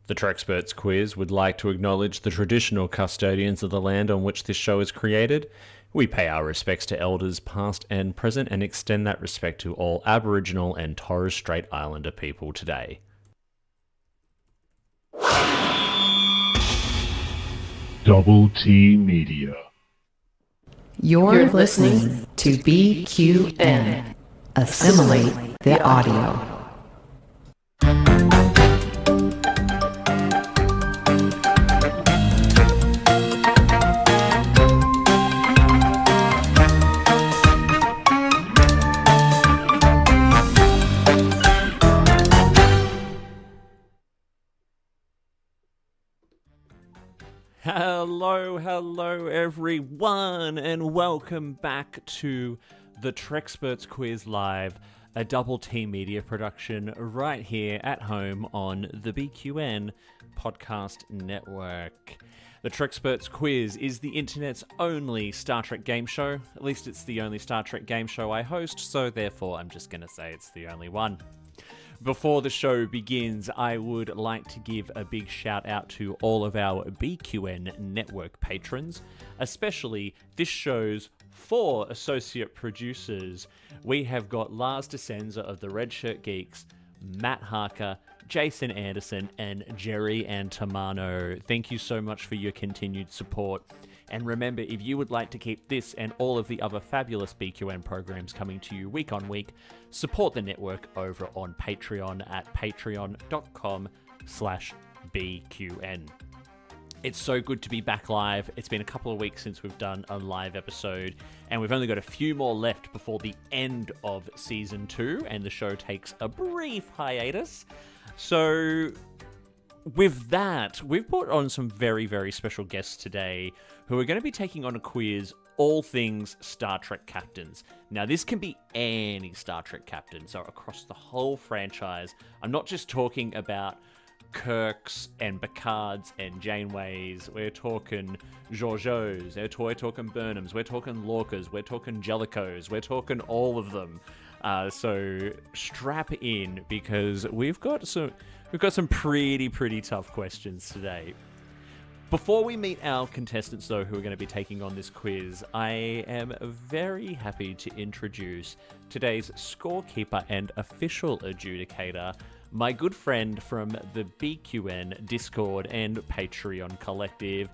The Trexperts Quiz would like to acknowledge the traditional custodians of the land on which this show is created. We pay our respects to elders past and present and extend that respect to all Aboriginal and Torres Strait Islander people today. Double T Media. You're listening to BQN. Assimilate the audio. Hello everyone, and welcome back to the Trexperts Quiz Live, a Double T Media production right here at home on the BQN Podcast Network. The Trexperts Quiz is the internet's only Star Trek game show. At least it's the only Star Trek game show I host, so therefore I'm just going to say it's the only one. Before the show begins, I would like to give a big shout out to all of our BQN network patrons, especially this show's 4 associate producers. We have got Lars Desenza of the Red Shirt Geeks, Matt Harker, Jason Anderson, and Jerry Antamano. Thank you so much for your continued support. And remember, if you would like to keep this and all of the other fabulous BQN programs coming to you week on week, support the network over on Patreon at patreon.com/BQN. It's so good to be back live. It's been a couple of weeks since we've done a live episode, and we've only got a few more left before the end of Season 2, and the show takes a brief hiatus. So with that, we've brought on some very, very special guests today who are going to be taking on a quiz, all things Star Trek captains. Now, this can be any Star Trek captain, so across the whole franchise. I'm not just talking about Kirks and Picards and Janeways. We're talking Georgios, we're talking Burnhams, we're talking Lorcas, we're talking Jellicos, we're talking all of them. So strap in, because we've got some pretty tough questions today. Before we meet our contestants, though, who are going to be taking on this quiz, I am very happy to introduce today's scorekeeper and official adjudicator, my good friend from the BQN Discord and Patreon collective.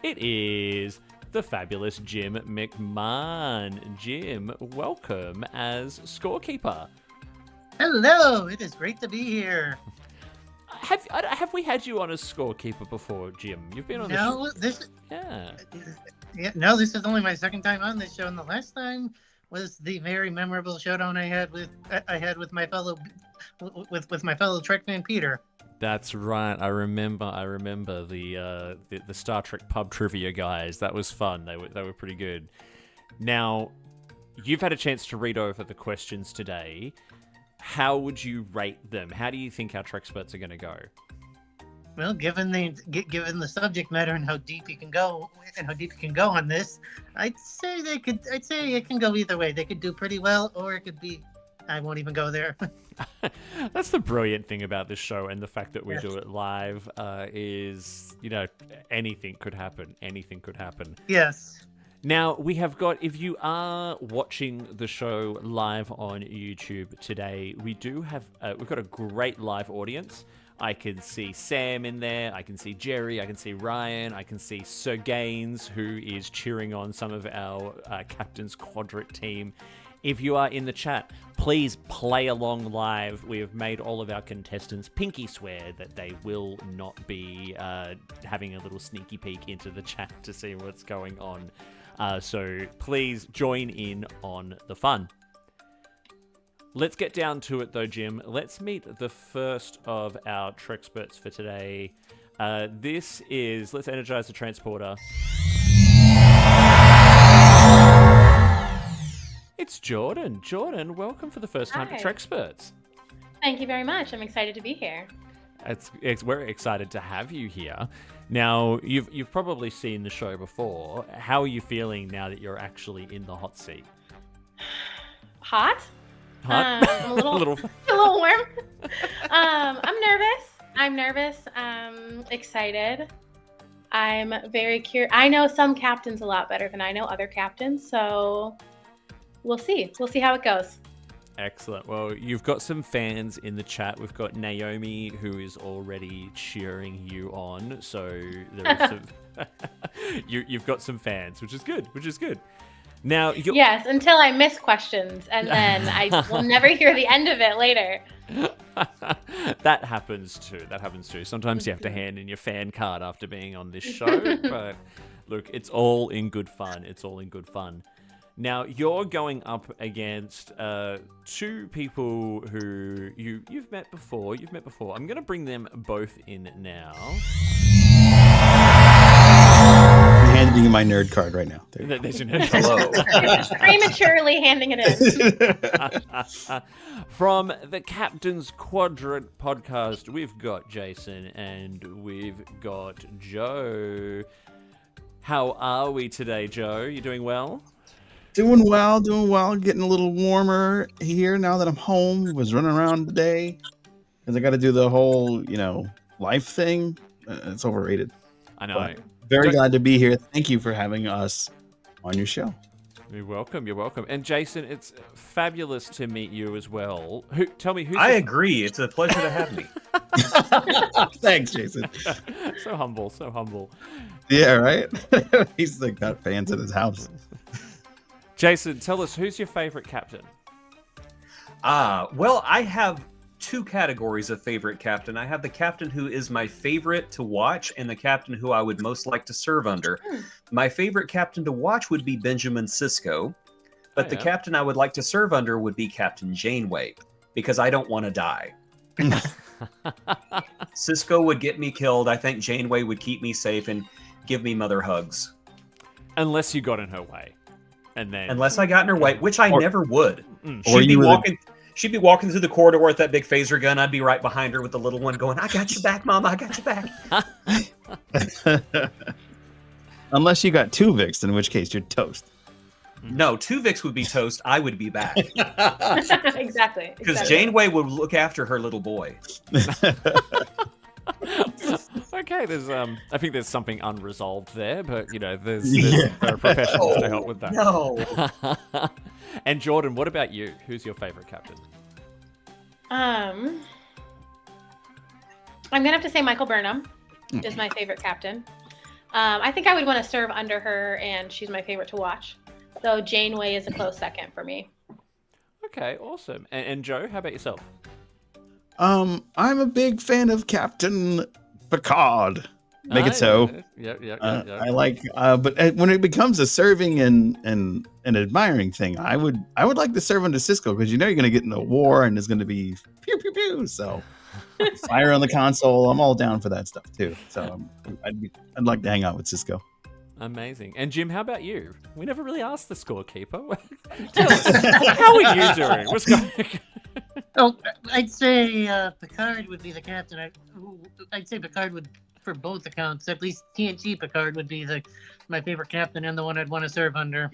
It is the fabulous Jim McMahon. Jim, welcome as scorekeeper. Hello, it is great to be here. Have we had you on as scorekeeper before, Jim? You've been on this is only my second time on this show, and the last time was the very memorable showdown I had with my fellow Trek fan Peter. That's right. I remember the Star Trek pub trivia guys. That was fun. They were pretty good. Now, you've had a chance to read over the questions today. How would you rate them? How do you think our Trexperts are going to go? Well, given the subject matter and how deep you can go on this, I'd say it can go either way. They could do pretty well, or it could be, I won't even go there. That's the brilliant thing about this show, and the fact that we do it live is, anything could happen. Anything could happen. Yes. Now, we have got, if you are watching the show live on YouTube today, we've got a great live audience. I can see Sam in there, I can see Jerry, I can see Ryan, I can see Sir Gaines, who is cheering on some of our Captain's Quadrant team. If you are in the chat, please play along live. We have made all of our contestants pinky swear that they will not be having a little sneaky peek into the chat to see what's going on. So please join in on the fun. Let's get down to it, though, Jim. Let's meet the first of our Trexperts for today. Let's energize the transporter. It's Jordan. Jordan, welcome for the first time to Trexperts. Thank you very much. I'm excited to be here. We're excited to have you here. Now, you've probably seen the show before. How are you feeling now that you're actually in the hot seat? Hot? Hot? I'm a little warm. I'm nervous. I'm nervous. Excited. I'm very curious. I know some captains a lot better than I know other captains, so we'll see. We'll see how it goes. Excellent. Well, you've got some fans in the chat. We've got Naomi, who is already cheering you on. So there is some... you've got some fans, which is good. Now, yes, until I miss questions, and then I will never hear the end of it later. That happens too. Sometimes you have to hand in your fan card after being on this show. But look, it's all in good fun. Now, you're going up against two people who you've met before. I'm going to bring them both in now. I'm handing you my nerd card right now. There's your nerd card. Hello. Prematurely handing it in. From the Captain's Quadrant podcast, we've got Jason and we've got Joe. How are we today, Joe? You doing well? Doing well. Getting a little warmer here now that I'm home. Was running around today because I got to do the whole, life thing. It's overrated. I know. But very glad to be here. Thank you for having us on your show. You're welcome. And Jason, it's fabulous to meet you as well. Tell me who's... I agree. It's a pleasure to have me. Thanks, Jason. So humble. Yeah, right? He's got fans at his house. Jason, tell us, who's your favorite captain? Well, I have two categories of favorite captain. I have the captain who is my favorite to watch and the captain who I would most like to serve under. My favorite captain to watch would be Benjamin Sisko, but the captain I would like to serve under would be Captain Janeway, because I don't want to die. Sisko would get me killed. I think Janeway would keep me safe and give me mother hugs. Unless you got in her way. And then... Unless I got in her way, which I never would. She'd be walking through the corridor with that big phaser gun. I'd be right behind her with the little one going, I got your back, Mama. I got your back. Unless you got two Vicks, in which case you're toast. No, two Vicks would be toast. I would be back. Exactly. Because Janeway would look after her little boy. Okay, I think there's something unresolved there, but there's there are professionals to help with that. No. And Jordan, what about you? Who's your favorite captain? I'm gonna have to say Michael Burnham is my favorite captain. I think I would want to serve under her, and she's my favorite to watch. Though Janeway is a close second for me. Okay, awesome. And Joe, how about yourself? I'm a big fan of Captain Picard. Make it so. Yeah. I like, but when it becomes a serving and an admiring thing, I would like to serve under Sisko, because you're going to get in a war and there's going to be pew pew pew. So fire on the console. I'm all down for that stuff too. So I'd like to hang out with Sisko. Amazing. And Jim, how about you? We never really asked the scorekeeper. Tell us, how are you doing? What's going on? Oh, I'd say Picard would be the captain. I'd say Picard would, for both accounts, at least TNG Picard would be my favorite captain and the one I'd want to serve under.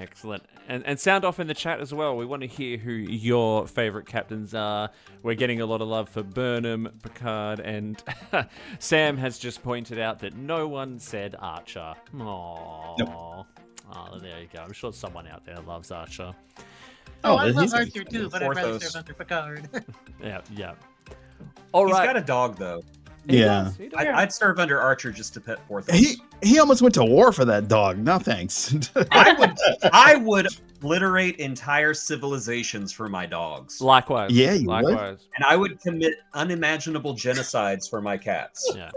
Excellent. And sound off in the chat as well. We want to hear who your favorite captains are. We're getting a lot of love for Burnham, Picard, and Sam has just pointed out that no one said Archer. Aww. Nope. Oh, there you go. I'm sure someone out there loves Archer. I love Archer too, but I'd rather serve under Picard. Yeah. All right. He's got a dog, though. Yeah. I'd serve under Archer just to pet Porthos. He almost went to war for that dog. No thanks. I would obliterate entire civilizations for my dogs. Likewise. Yeah, you would. And I would commit unimaginable genocides for my cats. Yeah.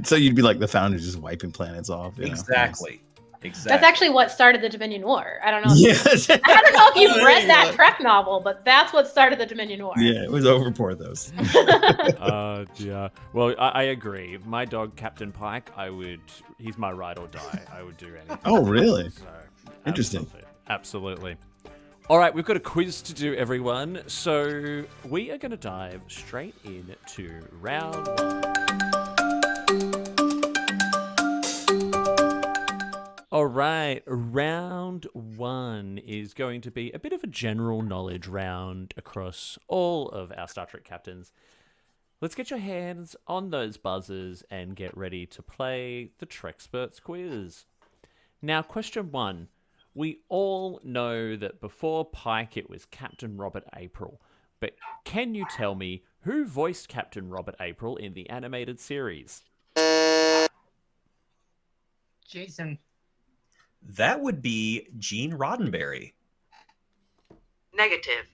So you'd be like the Founders, just wiping planets off. Exactly. That's actually what started the Dominion War. I don't know. Yes. I don't know if you've read that Trek novel, but that's what started the Dominion War. Yeah, it was over Porthos. Yeah. Well, I agree. My dog, Captain Pike, he's my ride or die. I would do anything. Oh, really? So, interesting. Absolutely. All right, we've got a quiz to do, everyone. So we are going to dive straight into round one. All right, round one is going to be a bit of a general knowledge round across all of our Star Trek captains. Let's get your hands on those buzzers and get ready to play the Trexperts quiz. Now, question 1. We all know that before Pike it was Captain Robert April, but can you tell me who voiced Captain Robert April in the animated series? Jason. That would be Gene Roddenberry. Negative.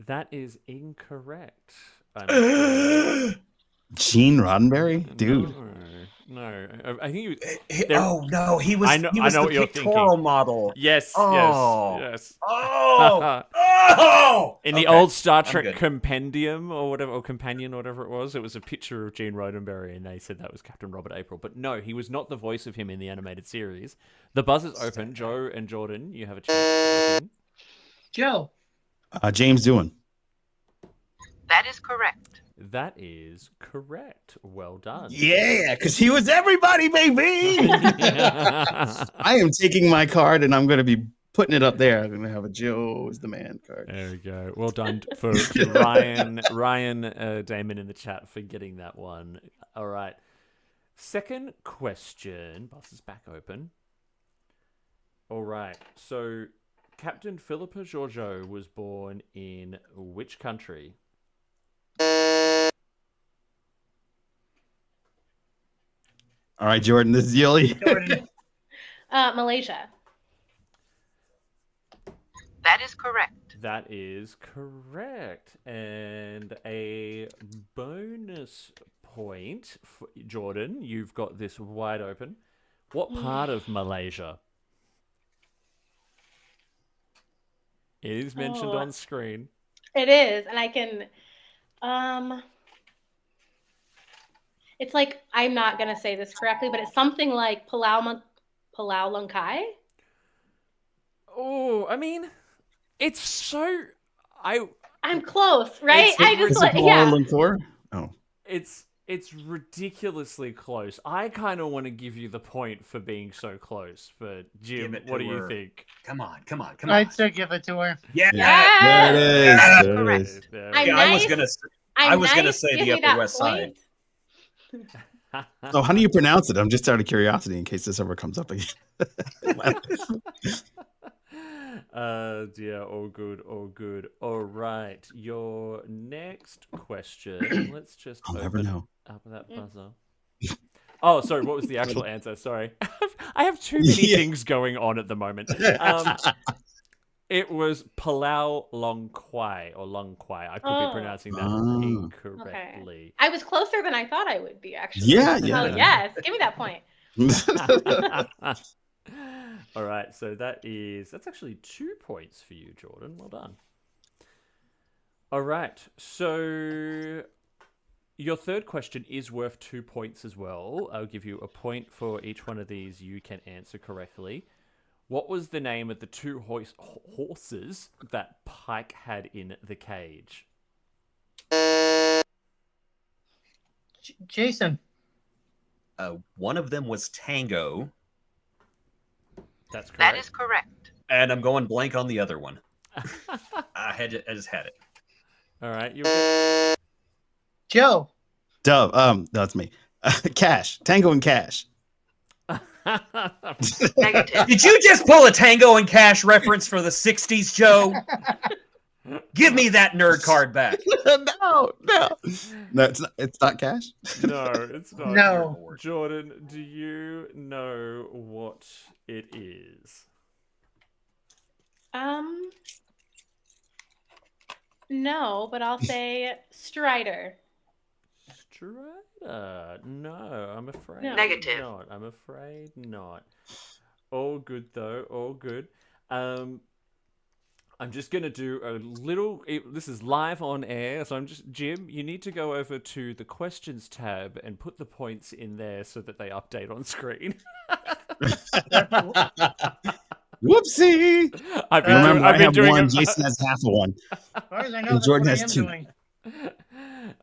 That is incorrect. I'm afraid. Gene Roddenberry, dude. No. I think Oh no, he was. I know he was what the you're pictorial thinking. model. Yes, Oh. yes. Oh, oh! In the Okay, old Star I'm Trek good. Compendium or whatever, or Companion, or whatever it was a picture of Gene Roddenberry, and they said that was Captain Robert April. But no, he was not the voice of him in the animated series. The buzz is open. Joe and Jordan, you have a chance. Joe. James Doohan. That is correct. That is correct. Well done. Yeah, because he was everybody, baby. I am taking my card and I'm going to be putting it up there. I'm going to have a Joe is the man card. There we go. Well done to Ryan Damon in the chat for getting that one. All right. Second question. Bus is back open. All right. So Captain Philippa Georgiou was born in which country? All right, Jordan, this is Yuli. Jordan. Malaysia. That is correct. That is correct. And a bonus point for Jordan. You've got this wide open. What part of Malaysia? It is mentioned on screen. It is, and I can. It's like, I'm not gonna say this correctly, but it's something like Palau Langkai. Oh, I mean, it's so I'm close, right? It's- I just Is it like, Kuala yeah. Lumpur? Oh, it's ridiculously close. I kind of want to give you the point for being so close. But Jim, Give it what to do you her. think? Come on. I'd still give it to her. Yeah. there it is. That's There it correct. is. There I'm we I was nice. gonna. I'm I was gonna nice, say give the me Upper that West point. go. So how do you pronounce it? I'm just out of curiosity in case this ever comes up again. Dear, all good, all good. All right, your next question. Let's just I'll open never know. up that buzzer. Oh, sorry. What was the actual answer? Sorry, I have too many Yeah. things going on at the moment. It was Palau Long Kwai or Long Kwai. I could be pronouncing that Oh. incorrectly. I was closer than I thought I would be, actually. Yeah, So, yeah. yes, give me that point. All right, so that's actually 2 points for you, Jordan. Well done. All right, so your third question is worth 2 points as well. I'll give you a point for each one of these you can answer correctly. What was the name of the two horses that Pike had in the cage? Jason. One of them was Tango, That's correct. That is correct. and I'm going blank on the other one. I just had it. All right, you. Joe. Dove. That's me. Cash. Tango and Cash. Negative. Did you just pull a Tango and Cash reference for the '60s, Joe? Give me that nerd card back. No, it's not Cash. No, it's not. No. Jordan, do you know what it is? No, but I'll say Strider. Strider? No, I'm afraid No. Negative. not. I'm afraid not. All good though. All good. I'm just gonna do a little. This is live on air, so Jim. You need to go over to the questions tab and put the points in there so that they update on screen. Whoopsie. I've Remember, I have doing one. a- Jason has half of one. As far as I know, And that's Jordan what I has am 2. doing.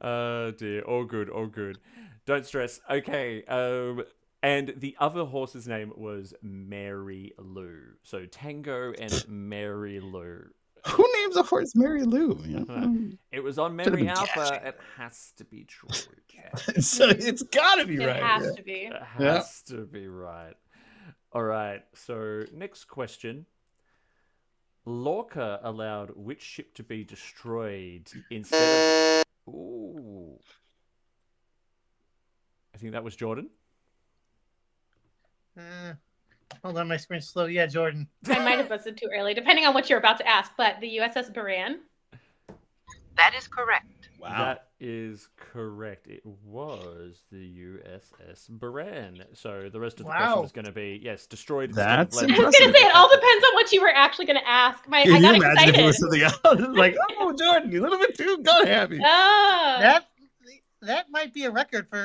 Oh dear, all good, all good. Don't stress. Okay, and the other horse's name was Mary Lou. So Tango and Mary Lou. Who names a horse Mary Lou? You know? It was on Could've Memory been Alpha. Cash. It has to be true. So it's got to be It right. has yeah. to be. It has to be right. All right. So next question. Lorca allowed which ship to be destroyed instead of... Ooh. I think that was Jordan. Hold on, my screen's slow. Yeah, Jordan. I might have listened too early, depending on what you're about to ask. But the USS Baran. That is correct. Wow. That is correct. It was the USS Baran. So the rest of the question is going to be, yes, destroyed. instead of That's left. I was gonna say it all depends on what you were actually gonna ask. I Can you got imagine excited. if it was something else? Like, oh, Jordan, you a little bit too gun happy. Oh. That might be a record for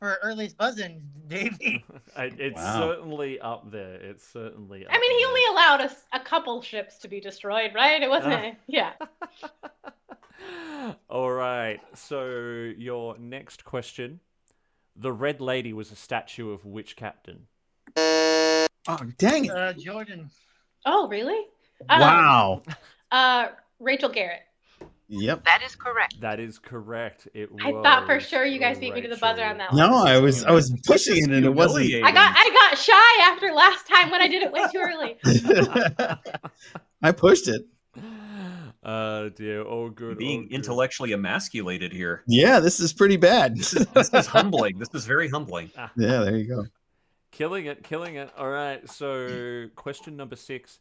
earliest buzzing, Davey. It's Wow. certainly up there. It's certainly up I mean, he there. only allowed us a couple ships to be destroyed, right? It wasn't. Yeah. All right. So your next question. The Red Lady was a statue of which captain? Oh, dang it. Jordan. Oh, really? Wow. Rachel Garrett. Yep. That is correct. That is correct. It I was thought for sure you guys beat me to the buzzer on that one. No, I was pushing it and it wasn't. I got shy after last time when I did it way too early. I pushed it. Oh dear. Oh good. Being intellectually emasculated here. Yeah, this is pretty bad. This is humbling. This is very humbling. Yeah, there you go. Killing it, killing it. All right. So question number 6.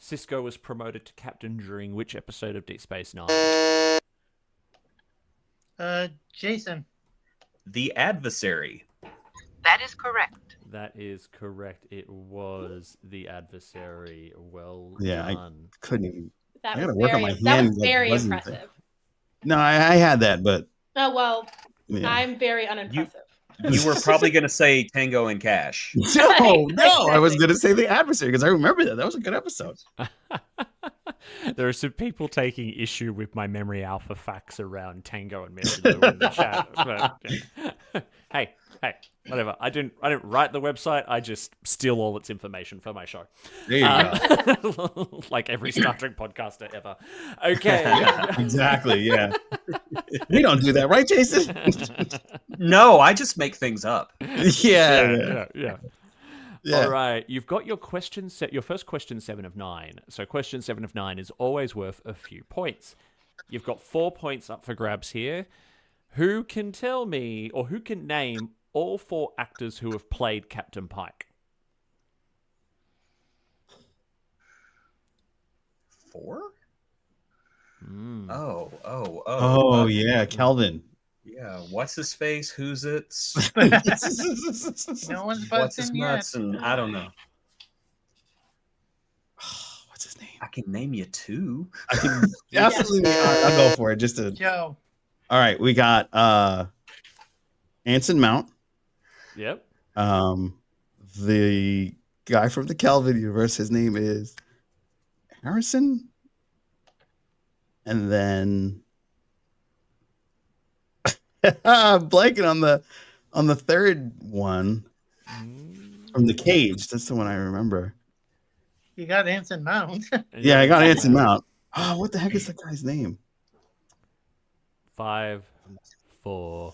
Cisco was promoted to captain during which episode of Deep Space Nine? Jason. The Adversary. That is correct. That is correct. It was The Adversary. Well Yeah, done. I couldn't even. That I was gotta work on very, my that hand, was like, very buzzing impressive. thing. No, I had that, but Oh well, yeah. I'm very unimpressive. You were probably going to say Tango and Cash. No, I was gonna say The Adversary because I remember that. That was a good episode. There are some people taking issue with my Memory Alpha facts around Tango and Messenger in the chat. But, yeah. hey, whatever. I didn't write the website. I just steal all its information for my show. There you go. Like every Star Trek podcaster ever. Okay. Yeah, exactly. Yeah. We don't do that, right, Jason? No, I just make things up. Yeah. All right, you've got your question set. Your first question 7 of 9. So question 7 of 9 is always worth a few points. You've got 4 points up for grabs here. Who can tell me, or who can name all 4 actors who have played Captain Pike? 4? Mm. Oh, Yeah, Kelvin. yeah. What's his face? Who's it? No one's What's his buzzing yet. nuts? And I don't know. What's his name? I can name you 2. I can definitely. I'll go for it. Just to. Joe. All right, we got Anson Mount. Yep. The guy from the Kelvin universe. His name is Harrison. And then I'm blanking on the third one from the cage. That's the one I remember. You got Anson Mount. Yeah, I got Anson Mount. Oh, what the heck is that guy's name? 5, 4.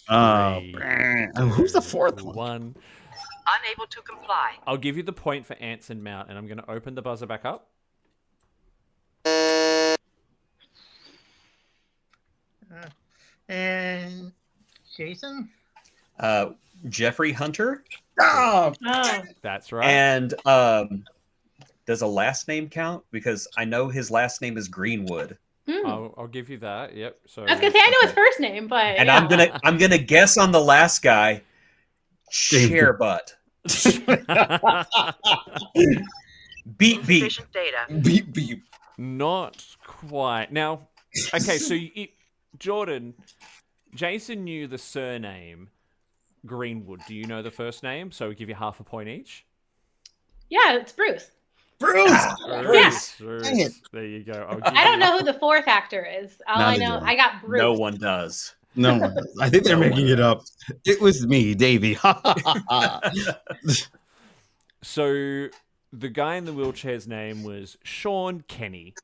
Oh, 3, who's the fourth one? 1. Unable to comply. I'll give you the point for Anson Mount, and I'm going to open the buzzer back up. And Jason. Jeffrey Hunter. Oh, Oh, That's right. And does a last name count? Because I know his last name is Greenwood. I'll give you that. Yep. So I was gonna say I know his first name, but And yeah. I'm gonna guess on the last guy. Sharebutt. Beep beep. Insufficient data. beep beep. Not quite. Now, okay, so Jordan, Jason knew the surname Greenwood. Do you know the first name? So we give you half a point each. Yeah, it's Bruce. Bruce. Bruce. Dang it. There you go. I don't know who the 4th actor is. All I Neither know, do I. I got Bruce. No one does. No one does. I think they're making it up. It was me, Davey. So the guy in the wheelchair's name was Sean Kenny.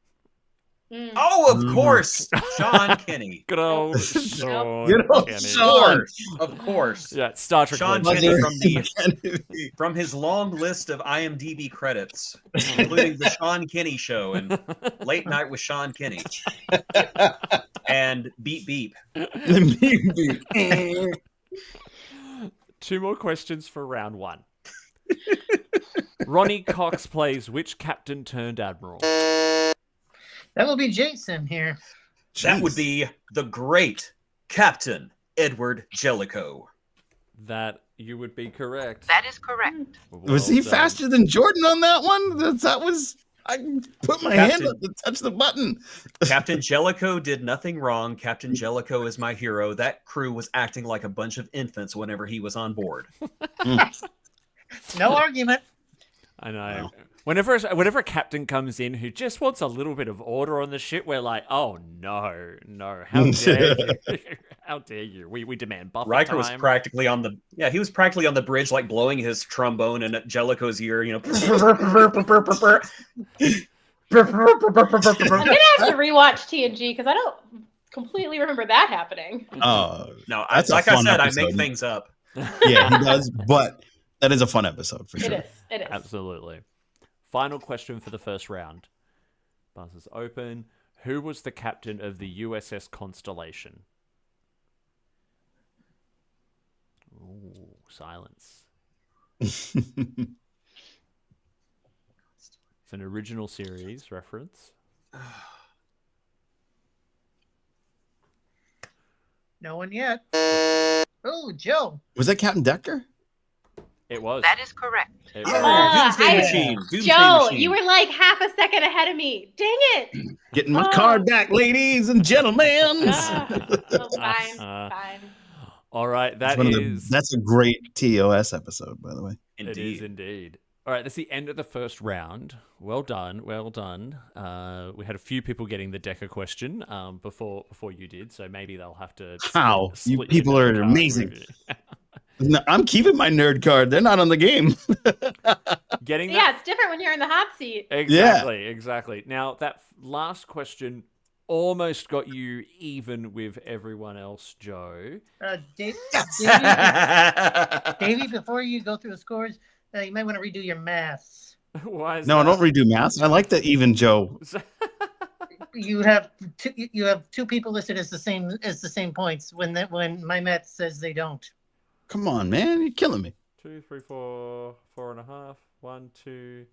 Oh, of course, Sean Kenny. Good old Sean. Good old Kenny. Sean. Of course. Yeah, Star Trek. Sean legend. Kenny from his long list of IMDb credits, including the Sean Kenny Show and Late Night with Sean Kenny, and Beep Beep. Two more questions for round one. Ronnie Cox plays which captain turned admiral? That will be Jason here. That would be the great Captain Edward Jellicoe. That you would be correct. That is correct. Was he Well done. faster than Jordan on that one? That was. I put my hand Captain- up to touch the button. Captain Jellicoe did nothing wrong. Captain Jellicoe is my hero. That crew was acting like a bunch of infants whenever he was on board. No argument. I know. Whenever a captain comes in who just wants a little bit of order on the ship, we're like, oh no, how dare you? How dare you? We demand buffer Riker time. was practically on the he was practically on the bridge, like blowing his trombone in Jellicoe's ear. You know, I'm gonna have to rewatch TNG because I don't completely remember that happening. no, That's a like I fun said, episode. I make things up. Yeah, he does. But that is a fun episode for sure. It is. It is. Absolutely. Final question for the first round. Buzzers open. Who was the captain of the USS Constellation? Ooh, silence. It's an original series reference. No one yet. Oh, Joe. Was that Captain Decker? It was. That is correct. It Doomsday Machine. Doomsday Joe, Machine. you were like half a second ahead of me. Dang it! Getting my card back, ladies and gentlemen. Fine. All right, That's a great TOS episode, by the way. It is indeed. All right, that's the end of the first round. Well done, well done. We had a few people getting the Decker question before you did, so maybe they'll have to. How? You split people your are card amazing. review. No, I'm keeping my nerd card. They're not on the game. Getting that. Yeah, it's different when you're in the hot seat. Exactly. Now, that last question almost got you even with everyone else, Joe. Davey, before you go through the scores, you might want to redo your maths. Why is No, I that? don't redo maths. I like that even Joe. You have two people listed as the same points when my math says they don't. Come on, man. You're killing me. 2, 3, 4, 4.5. 1, 2,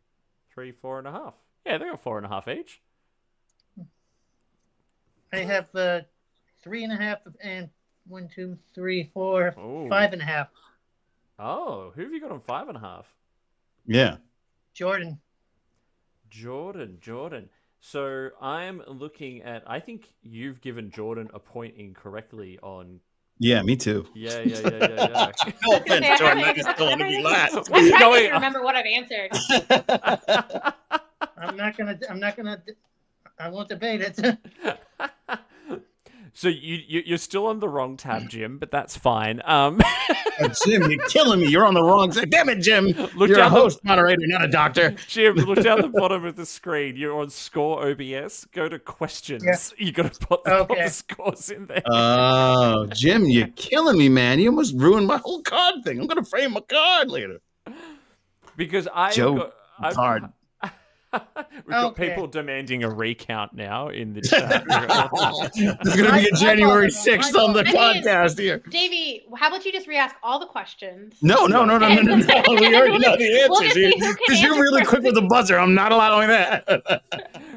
3, 4.5. Yeah, they got 4.5 each. I have 3.5 and 1, 2, 3, 4, Ooh. 5.5. Oh, who have you got on 5.5? Yeah. Jordan. So I'm looking at. I think you've given Jordan a point incorrectly on. Yeah, me too. Yeah. No offense, Jordan. I just don't want to be last. I'm trying going to remember what I've answered. I'm not gonna. I won't debate it. So you're still on the wrong tab, Jim, but that's fine. Jim, you're killing me. You're on the wrong side. Damn it, Jim. Look You're a down the- host, moderator, not a doctor. Jim, look down the bottom of the screen. You're on Score OBS. Go to questions. Yeah. You got to put Okay. the scores in there. Oh, Jim, you're killing me, man. You almost ruined my whole card thing. I'm going to frame my card later. Because I've Joe got card. We've got Okay. people demanding a recount now in the chat. It's going to be a January 6th on the I mean- podcast here. Davey, how about you just re-ask all the questions? No. We already know the We'll answers just see here. who can Because you're answer really first. quick with the buzzer. I'm not allowing that.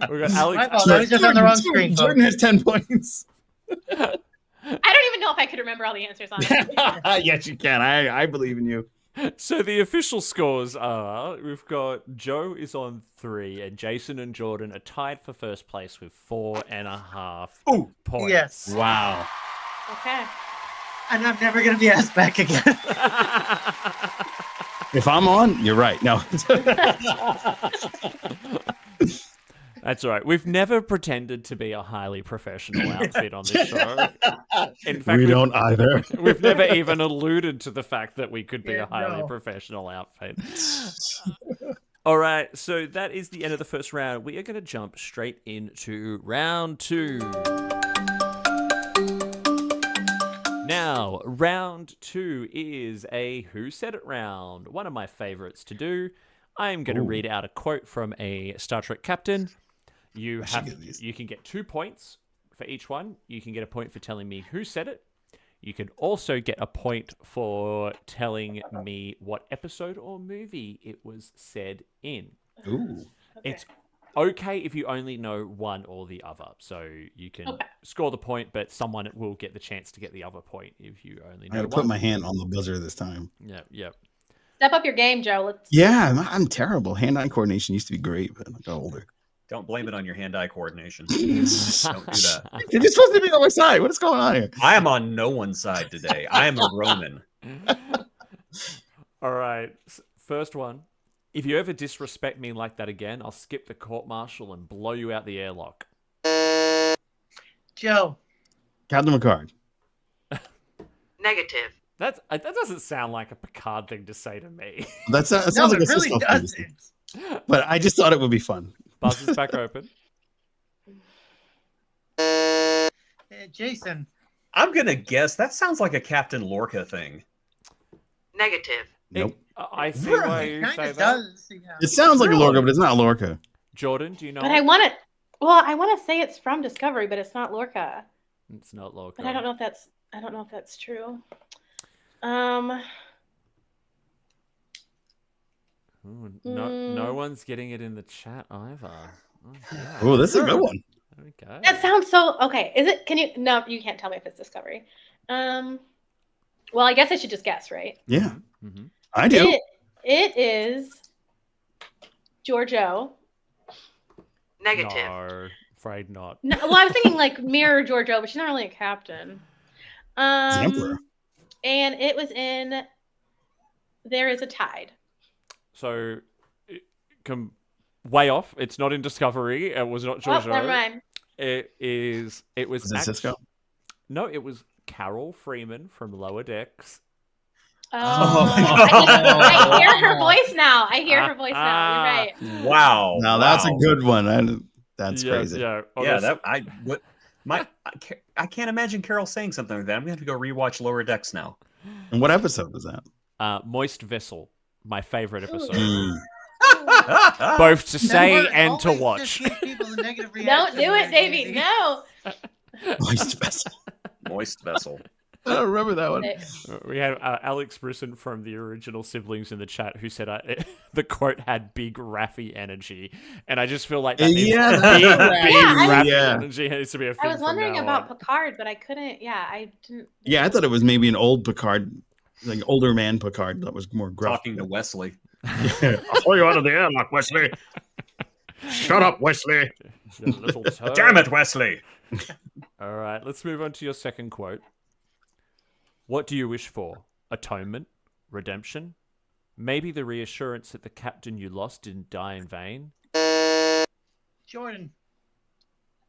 We've got My Alex. fault. I was just on the wrong screen. Jordan has 10 points. I don't even know if I could remember all the answers on it. Yes, you can. I believe in you. So the official scores are: we've got Joe is on 3, and Jason and Jordan are tied for first place with 4.5 points. Yes. Wow. Okay. And I'm never gonna be asked back again. If I'm on, you're right. No. That's all right. We've never pretended to be a highly professional outfit on this show. In fact, We don't either. We've never even alluded to the fact that we could be Yeah, a highly no. professional outfit. All right, so that is the end of the first round. We are going to jump straight into round 2. Now, round 2 is a Who Said It round, one of my favorites to do. I am going to read out a quote from a Star Trek captain. You can get 2 points for each one. You can get a point for telling me who said it. You can also get a point for telling me what episode or movie it was said in. Ooh. It's okay if you only know one or the other. So you can score the point, but someone will get the chance to get the other point if you only know I one. put my hand on the buzzer this time. Yep. Step up your game, Joe. I'm terrible. Hand-eye coordination used to be great, but I got older. Don't blame it on your hand-eye coordination. Don't do that. You're supposed to be on my side. What is going on here? I am on no one's side today. I am a Roman. All right. First one. If you ever disrespect me like that again, I'll skip the court-martial and blow you out the airlock. Joe. Captain Picard. Negative. That doesn't sound like a Picard thing to say to me. That sounds No, like it a really Cisco thing to say. doesn't. But I just thought it would be fun. Buzz is back open. Jason. I'm going to guess that sounds like a Captain Lorca thing. Negative. Nope. I see why you Kind say of that. does. Yeah. It sounds like a Lorca, but it's not Lorca. Jordan, do you know? But I want to. Well, I want to say it's from Discovery, but it's not Lorca. It's not Lorca. But I don't know if that's true. Ooh, no one's getting it in the chat either. Oh, this is a good one. There we go. That sounds so okay. Is it? Can you? No, you can't tell me if it's Discovery. Well, I guess I should just guess, right? Yeah, Mm-hmm. I do. It is Giorgio. Negative. No, afraid not. No, well, I was thinking like Mirror Giorgio, but she's not really a captain. It's the Emperor. And it was in There Is a Tide. So, way off. It's not in Discovery. It was not Giorgio. Oh, never mind. It was. Was it Cisco? No, it was Carol Freeman from Lower Decks. Oh, Oh. I hear her voice now. You're right. Wow. Now that's a good one. That's crazy. Yeah. I can't imagine Carol saying something like that. I'm going to have to go rewatch Lower Decks now. And what episode was that? Moist Vessel, my favorite episode. Mm. Both to say Remember, and to always watch. just give people the negative Don't reaction do when it, they're Davey. easy. No. Moist Vessel. Moist Vessel. I don't remember that one. We had Alex Brisson from the original Siblings in the chat who said the quote had big Raffi energy, and I just feel like that needs big Raffi energy needs to be a thing. I was wondering from now about on. Picard, but I couldn't. Yeah, I didn't. Yeah, I thought it was maybe an old Picard, like older man Picard that was more gruff. Talking to Wesley. I'll throw you out of the airlock, Wesley. Shut up, Wesley. You little turd. Damn it, Wesley. All right, let's move on to your second quote. What do you wish for? Atonement? Redemption? Maybe the reassurance that the captain you lost didn't die in vain? Jordan.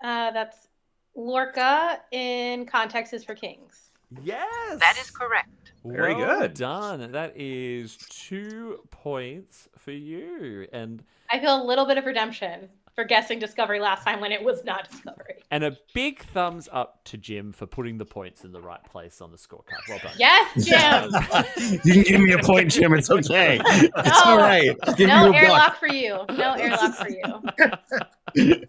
That's Lorca in Context is for Kings. Yes! That is correct. Very Well good. done. That is 2 points for you. And I feel a little bit of redemption for guessing Discovery last time when it was not Discovery. a big thumbs up to Jim for putting the points in the right place on the scorecard. Well done. Yes, Jim. You can give me a point, Jim. It's okay. It's all right. I'll give No you a airlock buck. for you. No airlock for you.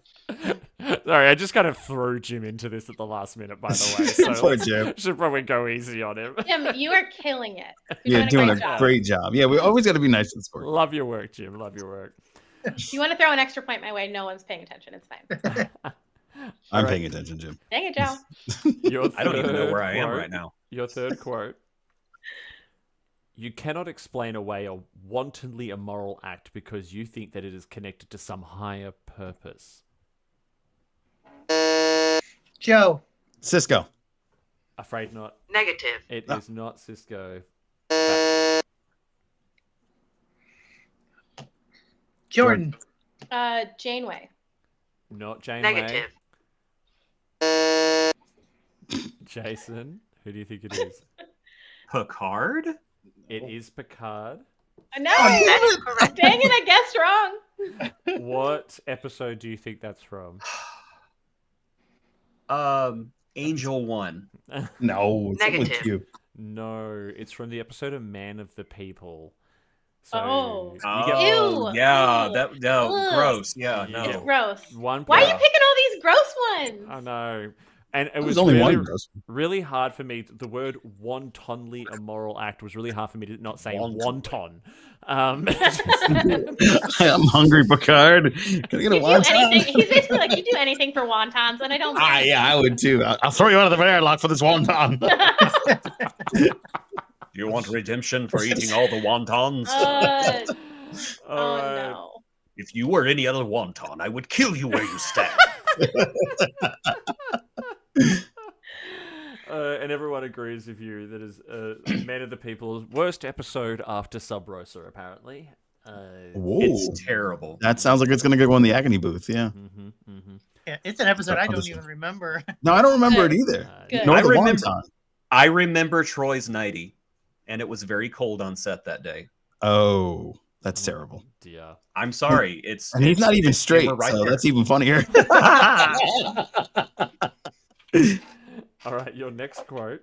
Sorry, I just kind of threw Jim into this at the last minute, by the way. So Poor Jim. should probably go easy on him. Jim, you are killing it. You're doing a job. great job. Yeah, we always got to be nice to the sport. Love your work, Jim. Love your work. If you want to throw an extra point my way, no one's paying attention. It's fine. I'm paying attention, Jim. Dang it, Joe. Your I don't even know where I am quote- right now. Your third quote. You cannot explain away a wantonly immoral act because you think that it is connected to some higher purpose. Joe. Cisco. Afraid not. Negative. It No. is not Cisco. Jordan. Janeway. Not Janeway. Negative. Jason, who do you think it is? Picard? It is Picard. No, That is correct. dang it, I guessed What episode do you think that's from? Angel 1. No, it's only Negative. Q. No, it's from the episode of Man of the People. So Oh. you get Oh, Ew. yeah. Ew. That no, Ugh. gross. Yeah, You no. get Gross. one. Why are you Yeah. picking all these gross ones? I know. And it was There's only really, one. Gross. really hard for me. The word wantonly immoral act was really hard for me to not say wonton. I'm hungry, Picard. Can I get a You do wonton? anything. He's basically like, you do anything for wontons, and I don't. Ah, yeah, I would too. I'll throw you out of the airlock for this wonton. You want redemption for eating all the wontons? Oh no. If you were any other wonton, I would kill you where you stand. And everyone agrees with you that is Man of the People's worst episode after Sub Rosa, apparently. Whoa. It's terrible. That sounds like it's going to go in the agony booth, yeah. Yeah, it's an episode I don't even remember. No, I don't remember it either. Good. Nor I the remember- wonton. I remember Troy's nighty, and it was very cold on set that day. Oh, that's terrible. Dear. I'm sorry. It's And he's not even straight, we're right so there. that's even funnier. All right, your next quote.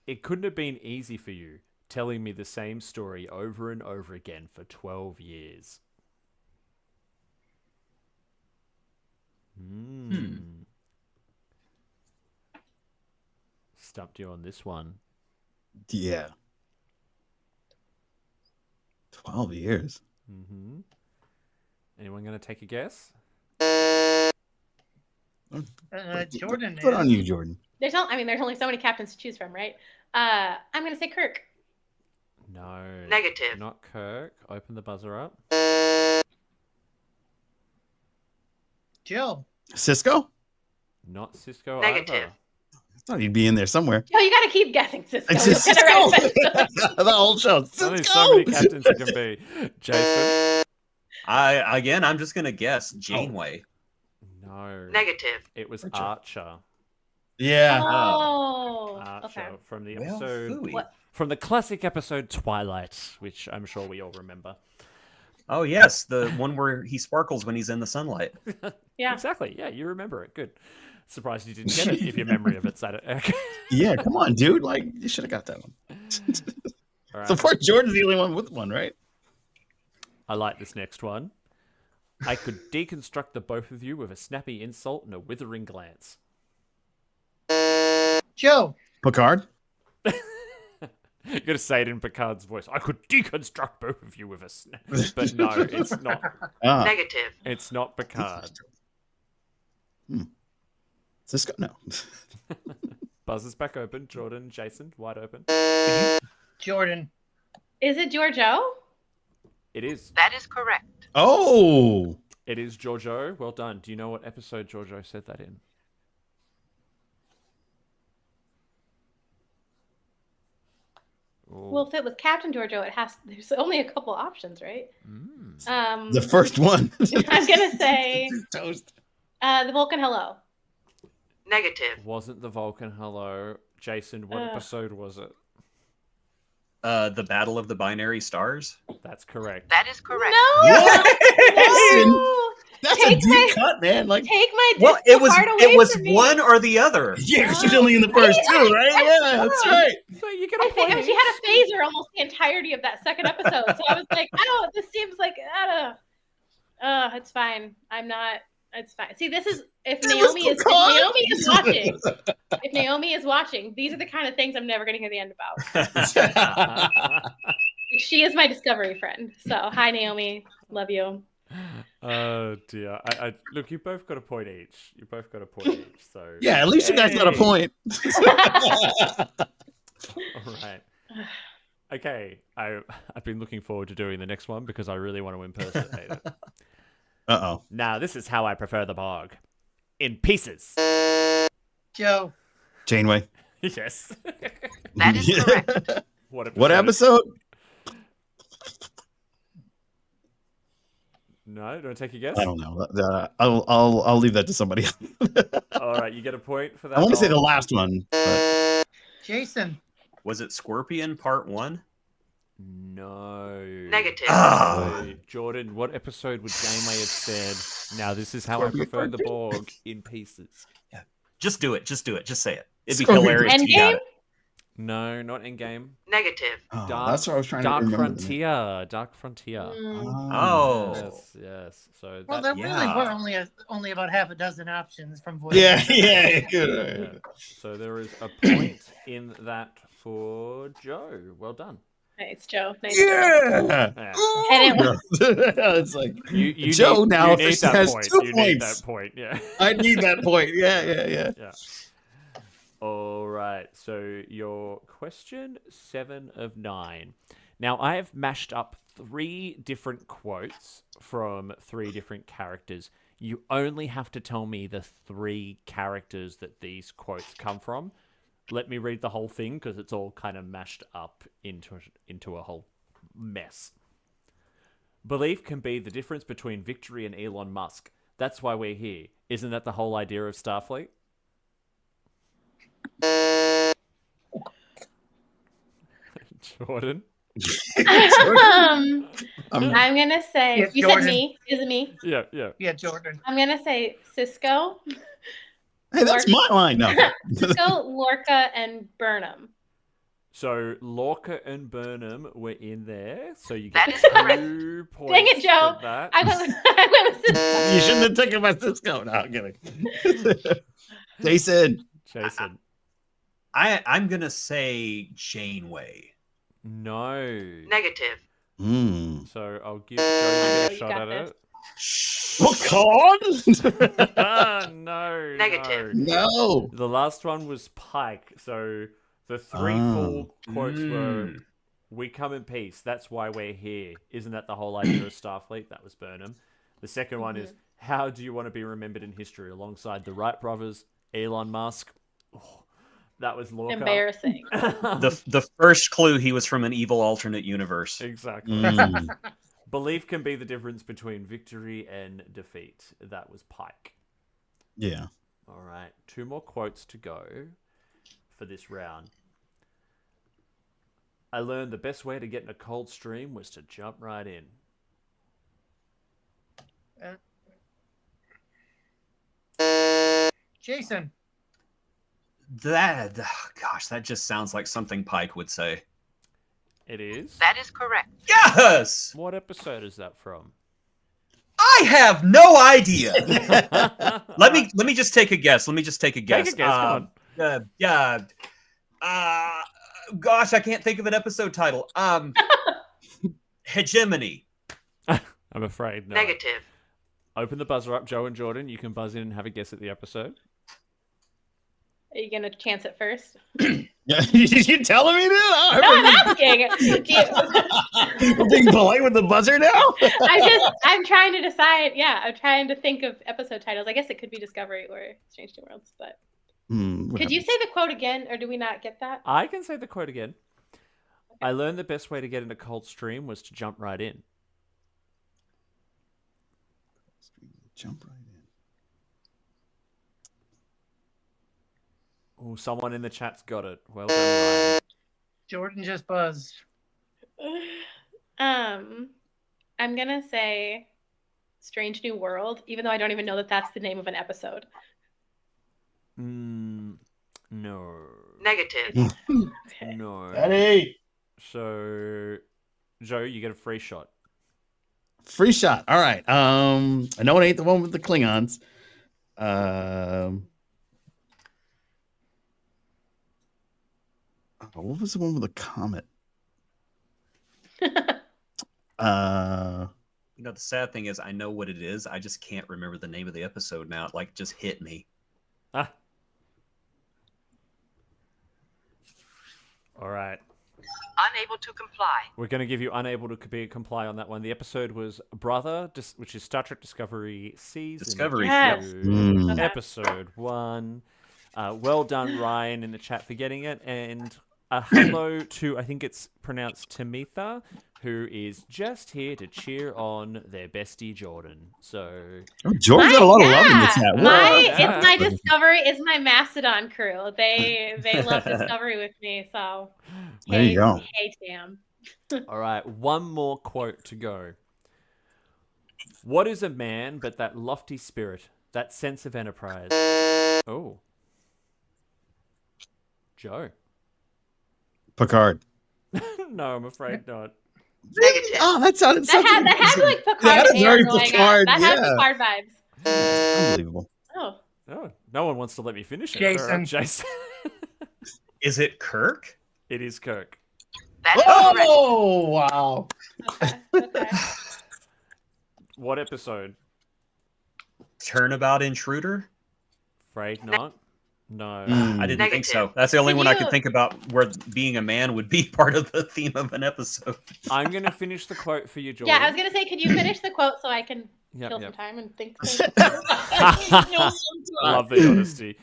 It couldn't have been easy for you, telling me the same story over and over again for 12 years. Stumped you on this one. Yeah. 12 years. Anyone going to take a guess? Jordan. Put on you, Jordan. There's only so many captains to choose from, right? I'm gonna say Kirk. No. Negative. Not Kirk. Open the buzzer up. Joe. Cisco? Not Cisco Negative. either. I thought he'd be in there somewhere. Oh, you gotta keep guessing, Cisco. It's You'll get it right eventually. The whole show. There's only Cisco! so many captains it can be. Jason? I'm just gonna guess Janeway. No. Negative. It was Archer. Archer. Yeah. Oh, Archer okay. from the Well, episode, phooey. What? from the classic episode Twilight, which I'm sure we all remember. Oh yes, the one where he sparkles when he's in the sunlight. Yeah. Exactly. Yeah, you remember it. Good. Surprised you didn't get it if your memory of it's at it. Yeah, come on, dude. Like, you should have got that one. All right. So far, Jordan's the only one with one, right? I like this next one. I could deconstruct the both of you with a snappy insult and a withering glance. Joe. Picard? You're going to say it in Picard's voice. I could deconstruct both of you with a snap. But no, it's not. Ah, Negative. It's not Picard. Cisco? No. Buzz is back open. Jordan, Jason, wide open. Jordan. Is it Giorgio? It is. That is correct. Oh! It is Giorgio. Well done. Do you know what episode Giorgio said that in? Ooh. Well, if it was Captain Giorgio, there's only a couple options, right? The first one. I'm gonna say Toast. the Vulcan Hello. Negative. Wasn't the Vulcan Hello. Jason, what episode was it? The Battle of the Binary Stars. That's correct. That is correct. No! That's Take a deep cut, man. Like, Take my Well, it was away from me. one or the other. yeah, she's only in the first two, right? Yeah, that's right. So you get a I think point. she had a phaser almost the entirety of that second episode. So I was like, oh, this seems like, it's fine. I'm not. It's fine. See, this is if Naomi is watching. These are the kind of things I'm never going to hear the end about. She is my discovery friend. So hi, Naomi. Love you. Oh dear. I look. You both got a point each. You both got a point each. So Yeah, at least you guys got a Yay. point. All right. Okay. I've been looking forward to doing the next one because I really want to impersonate it. Uh-oh. Now, this is how I prefer the Bog. In pieces. Joe. Janeway. Yes. That is correct. What episode? No, don't take a guess. I don't know. I'll leave that to somebody else. All right, you get a point for that. I want to say the Bob. last one. But... Jason. Was it Scorpion Part 1? No. Negative. Ah. Jordan, what episode would Janeway have said, now this is how I prefer the Borg in pieces? Just do it. Just do it. Just say it. It'd be Scorpion hilarious if you got Endgame? it. No, not Endgame. Negative. Oh, Dark, that's what I was trying Dark to remember. Frontier. Dark Frontier. Oh. Yes. So Well, that, there really were only about half a dozen options from voice. Yeah. yeah. So there is a point in that for Joe. Well done. Nice, Joe. Nice, Joe. Yeah. Yeah. And it was, It's like You Joe need, now you need that has point. 2 You need points. that point. Yeah. I need that point. Yeah. Yeah. All right. So your question 7 of 9. Now I have mashed up 3 different quotes from 3 different characters. You only have to tell me the 3 characters that these quotes come from. Let me read the whole thing because it's all kind of mashed up into a whole mess. Belief can be the difference between victory and Elon Musk. That's why we're here. Isn't that the whole idea of Starfleet? Jordan? I'm going to say, Yes, you Jordan. said me. Is it me? Yeah. Yeah, Jordan. I'm going to say Cisco. Hey, that's my line now. Cisco, Lorca, and Burnham. So Lorca and Burnham were in there. So you That get is correct. 2 points. Dang it, Joe. for that. I went with Cisco. You shouldn't have taken my Cisco. No, I'm kidding. Jason. Jason. I'm gonna say Janeway. No. Negative. So I'll give Joe a you shot got at this. Oh, God. it. No. Negative. No. The last one was Pike. So the 3 full quotes were, "We come in peace. That's why we're here. Isn't that the whole idea of Starfleet?" That was Burnham. The second one is, "How do you want to be remembered in history?" Alongside the Wright brothers, Elon Musk. Oh, that was Lorca. Embarrassing. The first clue, he was from an evil alternate universe. Exactly. Mm. Belief can be the difference between victory and defeat. That was Pike. Yeah. All right. 2 more quotes to go for this round. I learned the best way to get in a cold stream was to jump right in. Jason. That just sounds like something Pike would say. It is. That is correct. Yes! What episode is that from? I have no idea. Let me just take a guess. Take a guess. Come on. Gosh, I can't think of an episode title. Hegemony. I'm afraid no. Negative. Open the buzzer up, Joe and Jordan. You can buzz in and have a guess at the episode. Are you going to chance it first? Yeah, you telling me now? No, I'm asking. We're being polite with the buzzer now? I'm trying to decide. Yeah, I'm trying to think of episode titles. I guess it could be Discovery or Strange New Worlds, but could you say the quote again, or do we not get that? I can say the quote again. I learned the best way to get in a cold stream was to jump right in. Jump right in. Oh, someone in the chat's got it. Well done, Ryan. Jordan just buzzed. I'm gonna say Strange New World, even though I don't even know that that's the name of an episode. No. Negative. Okay. No. Daddy. So, Joe, you get a free shot. Free shot. All right. I know it ain't the one with the Klingons. What was the one with the comet? You know, the sad thing is I know what it is. I just can't remember the name of the episode now. It like just hit me. Ah. All right. Unable to comply. We're going to give you unable to comply on that one. The episode was Brother, which is Star Trek Discovery Season Discovery. Yes. 2, Okay. Episode 1. Well done, Ryan, in the chat for getting it. And a hello to, I think it's pronounced Tamitha, who is just here to cheer on their bestie, Jordan. So, George got a lot of love in the chat. Yeah. It's my Discovery. It's my Mastodon crew. They love Discovery with me. So There you go. Hey, Tam. all right, one more quote to go. What is a man but that lofty spirit, that sense of enterprise? Oh. Joe. Picard. No, I'm afraid not. Negative. Oh, that sounded That had like Picard That is very air going on. Picard, That had yeah. Picard vibes. Unbelievable. Oh. Oh, no one wants to let me finish it. Jason. Fair enough, Jason. Is it Kirk? It is Kirk. That is correct. Oh, wow. Okay. What episode? Turnabout Intruder? Afraid not. No. I didn't think so. Negative. That's the only Can one I you- could think about where being a man would be part of the theme of an episode. I'm going to finish the quote for you, Jordan. Yeah, I was gonna say, could you finish the quote so I can Yep, kill yep. some time and think? Love the honesty.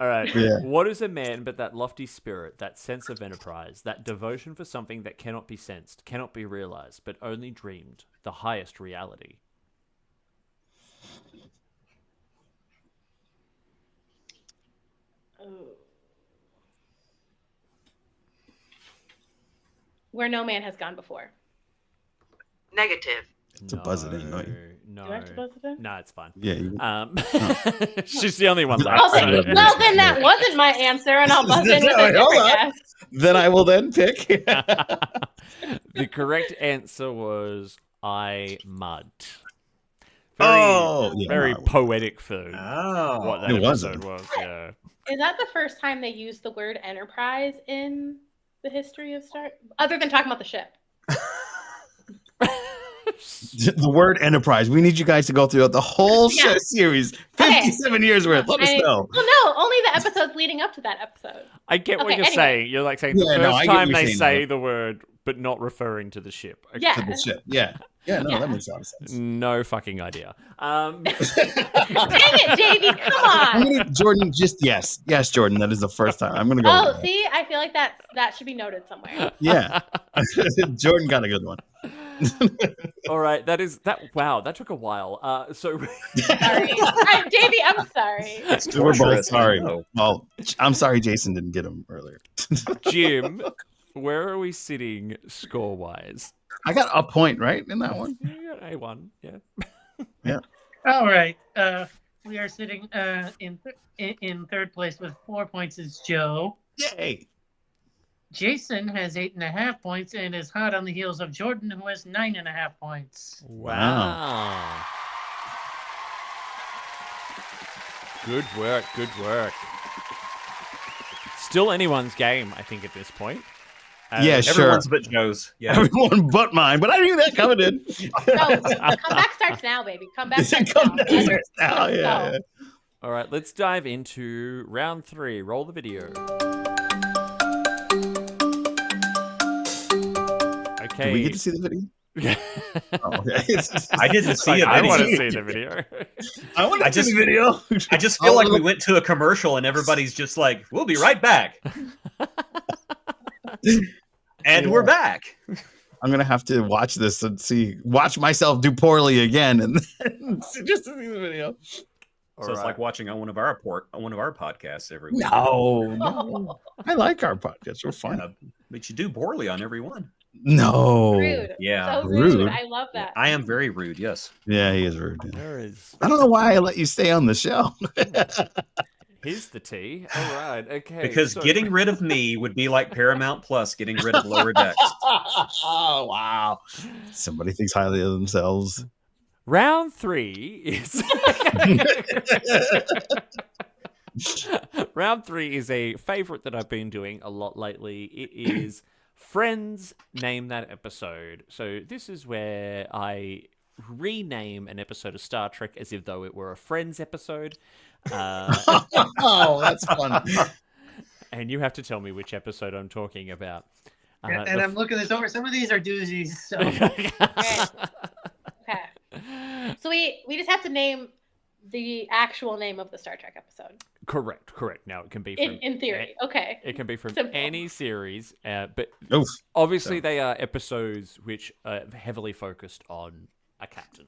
All right. Yeah. What is a man but that lofty spirit, that sense of enterprise, that devotion for something that cannot be sensed, cannot be realized, but only dreamed, the highest reality? Where no man has gone before. Negative. To buzz it in, don't you? No. Do I have to buzz it in? No, it's fine. Yeah. She's the only one left. Oh, so- well, then that wasn't my answer, and I'll buzz in with a Hold different on. guess. Then I will then pick. The correct answer was I mud. Yeah, very no, poetic for Oh. what that It episode wasn't. was. Yeah. Is that the first time they used the word enterprise in the history of Star? Other than talking about the ship. The word enterprise. We need you guys to go through the whole Yeah. series. Okay. 57 years worth. Let us know. Well, no, only the episodes leading up to that episode. I get what Okay, you're anyway. saying. You're like saying the Yeah, no, first I get what time you're they saying, say though. the word, but not referring to the ship. Okay. Yeah. To the ship. Yeah. Yeah, no, Yeah. that makes a lot of sense. No fucking idea. Dang it, Davey, come on. I'm gonna, Jordan, just yes. Yes, Jordan, that is the first time. I'm going to go. Oh, with that. see, I feel like that should be noted somewhere. Yeah. Jordan got a good one. All right, that. Wow, that took a while. So Sorry. Davey, I'm sorry. We're both torturous, sorry. I know. Well, I'm sorry Jason didn't get him earlier. Jim, where are we sitting score wise? I got a point, right, in that one? You got A1, yeah. All right. We are sitting in third place with 4 points is Joe. Yay. Jason has 8.5 points and is hot on the heels of Jordan, who has 9.5 points. Wow. Good work, good work. Still anyone's game, I think, at this point. Yeah, sure. Everyone's but Joe's. Yeah. Everyone but mine, but I knew that coming in. No, comeback starts now, baby. Comeback starts Come now. down now, Let's yeah. go. All right, let's dive into round 3. Roll the video. Okay. Did we get to see the video? Oh, okay. I didn't see it. I want to see the video. I want I to see just- the video. I just feel like we went to a commercial and everybody's just like, "We'll be right back," and we're back. I'm gonna have to watch this and watch myself do poorly again, and then just to see the video. So it's like watching on one of our podcasts every week. No, I like our podcast. We're fun. But you do poorly on every one. No, Rude. Yeah. So rude. Rude. I love that. I am very rude. Yes. yeah, he is rude. Yeah. There is. I don't know why I let you stay on the show. Here's the tea. All right, okay. Because so- getting rid of me would be like Paramount Plus getting rid of Lower Decks. Oh wow! Somebody thinks highly of themselves. Round 3 is Round 3 is a favorite that I've been doing a lot lately. It is Friends Name That Episode. So this is where I rename an episode of Star Trek as if though it were a Friends episode. Oh, that's fun. And you have to tell me which episode I'm talking about. And I'm looking this over. Some of these are doozies. So Okay. So we just have to name the actual name of the Star Trek episode. Correct. Now it can be from In theory. Okay. It can be from Simple. any series, but Oof. obviously So- they are episodes which are heavily focused on a captain.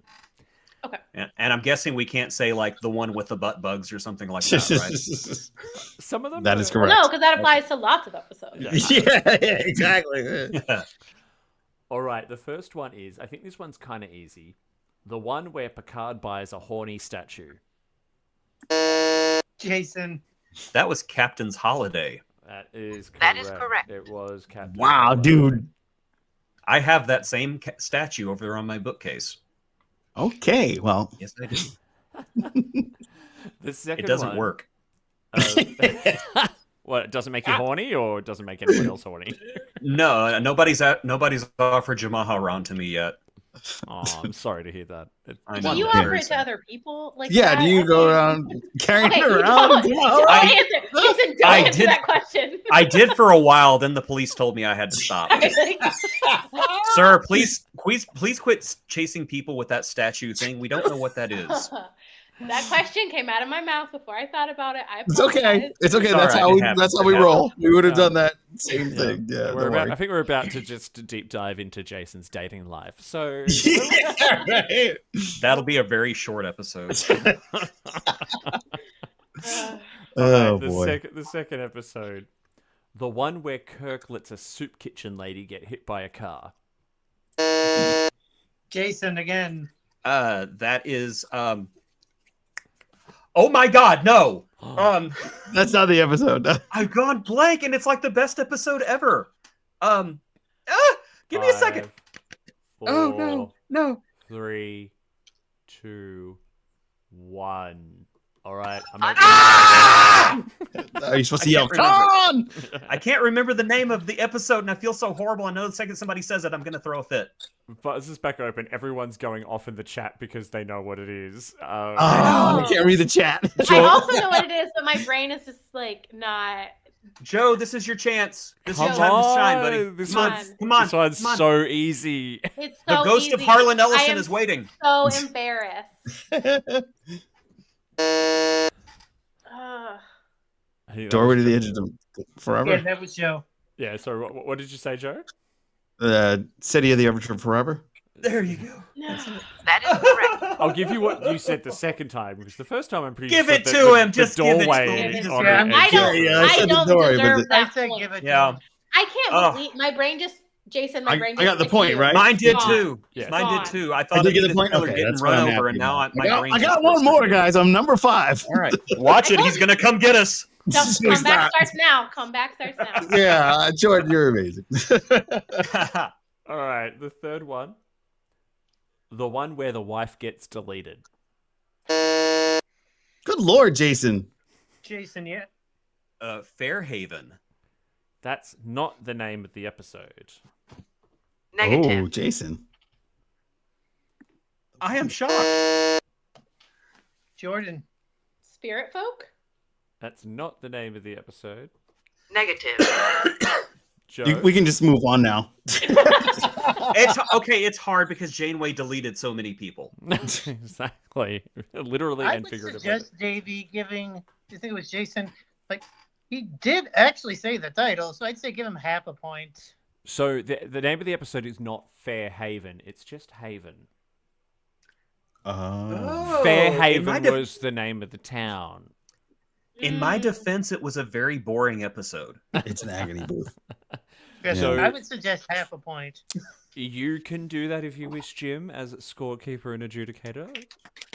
Okay. And I'm guessing we can't say like the one with the butt bugs or something like that, right? Some of them. That is are- correct. No, because that applies to lots of episodes. Yeah. yeah, exactly. All right. The first one is. I think this one's kind of easy. The one where Picard buys a horny statue. Jason. That was Captain's Holiday. That is correct. That is correct. It was Captain. Wow, Holiday. dude. I have that same statue over there on my bookcase. Okay, well, Yes, I do. The second It doesn't one, work. What? It doesn't make you horny, or it doesn't make anyone else horny? No, nobody's offered Jamaharan to me yet. Oh, I'm sorry to hear that. I Do know. you Very offer it to sad. other people? Like yeah. that? Do you go Okay. around carrying Okay, it you around? don't I- answer. Jason, don't I answer did- that question. I did for a while. Then the police told me I had to stop. Sir, please quit chasing people with that statue thing. We don't know what that is. That question came out of my mouth before I thought about it. I It's okay. apologize. It's okay. It's That's all how right. we. It happens. That's how It we happens. roll. We would have Yeah. done that same thing. Yeah. I don't worry. think we're about to just deep dive into Jason's dating life. So Yeah, right. That'll be a very short episode. Oh the boy. the second episode, the one where Kirk lets a soup kitchen lady get hit by a car. Jason again. That is. Oh my God, no. That's not the episode. I've gone blank, and it's like the best episode ever. Give me a second. 5, Oh 4, no. 3, 2, 1. All right. Are you supposed to I yell? can't Come on! I can't remember the name of the episode, and I feel so horrible. I know the second somebody says it, I'm gonna throw a fit. Buzz is back open. Everyone's going off in the chat because they know what it is. Oh, I can't read the chat. I also know what it is, but my brain is just like not. Joe, this is your chance. This is your Come time to shine, buddy. on. This Come on, one's- come on. This one's come on. so easy. It's The so ghost of easy. Harlan I Ellison am is waiting. So embarrassed. Ugh. I think that Doorway was to the Joe. edge of the forever. Yeah, that was Joe. Yeah, so what did you say, Joe? City of the Overture forever. There you go. No. That is correct. I'll give you what you said the second time, because the first time I'm pretty Give sure it that to the him, just give it to doorway him. Just- on Yeah, the I edge don't. of the- I I said the don't doorway, but deserve the- I that said point. give it to Yeah. him. I can't Ugh. believe my brain just. Jason, my brain. I got just the went point, to- right? Mine did Gone. too. Yeah. Mine Gone. did too. I I thought did of get the Edith point. Keller Okay, getting that's what run I'm over, happy and now about. my brain. I just got goes one more, to- guys. I'm number 5. All right, watch it. He's gonna come get us. Comeback starts now. Comeback starts now. Yeah, Jordan, you're amazing. All right, the third one. The one where the wife gets deleted. Good Lord, Jason. Jason, yeah. Fairhaven. That's not the name of the episode. Negative. Oh, Jason. I am shocked. Jordan. Spirit folk. That's not the name of the episode. Negative. Joe. We can just move on now. It's okay. It's hard because Janeway deleted so many people. Exactly. Literally I and would figuratively. suggest Davey giving. I think it was Jason. Like he did actually say the title, so I'd say give him half a point. So the name of the episode is not Fair Haven. It's just Haven. Oh. Fair in Haven my def- was the name of the town. In my defense, it was a very boring episode. It's an agony booth. Yes, So- I would suggest half a point. You can do that if you wish, Jim, as scorekeeper and adjudicator.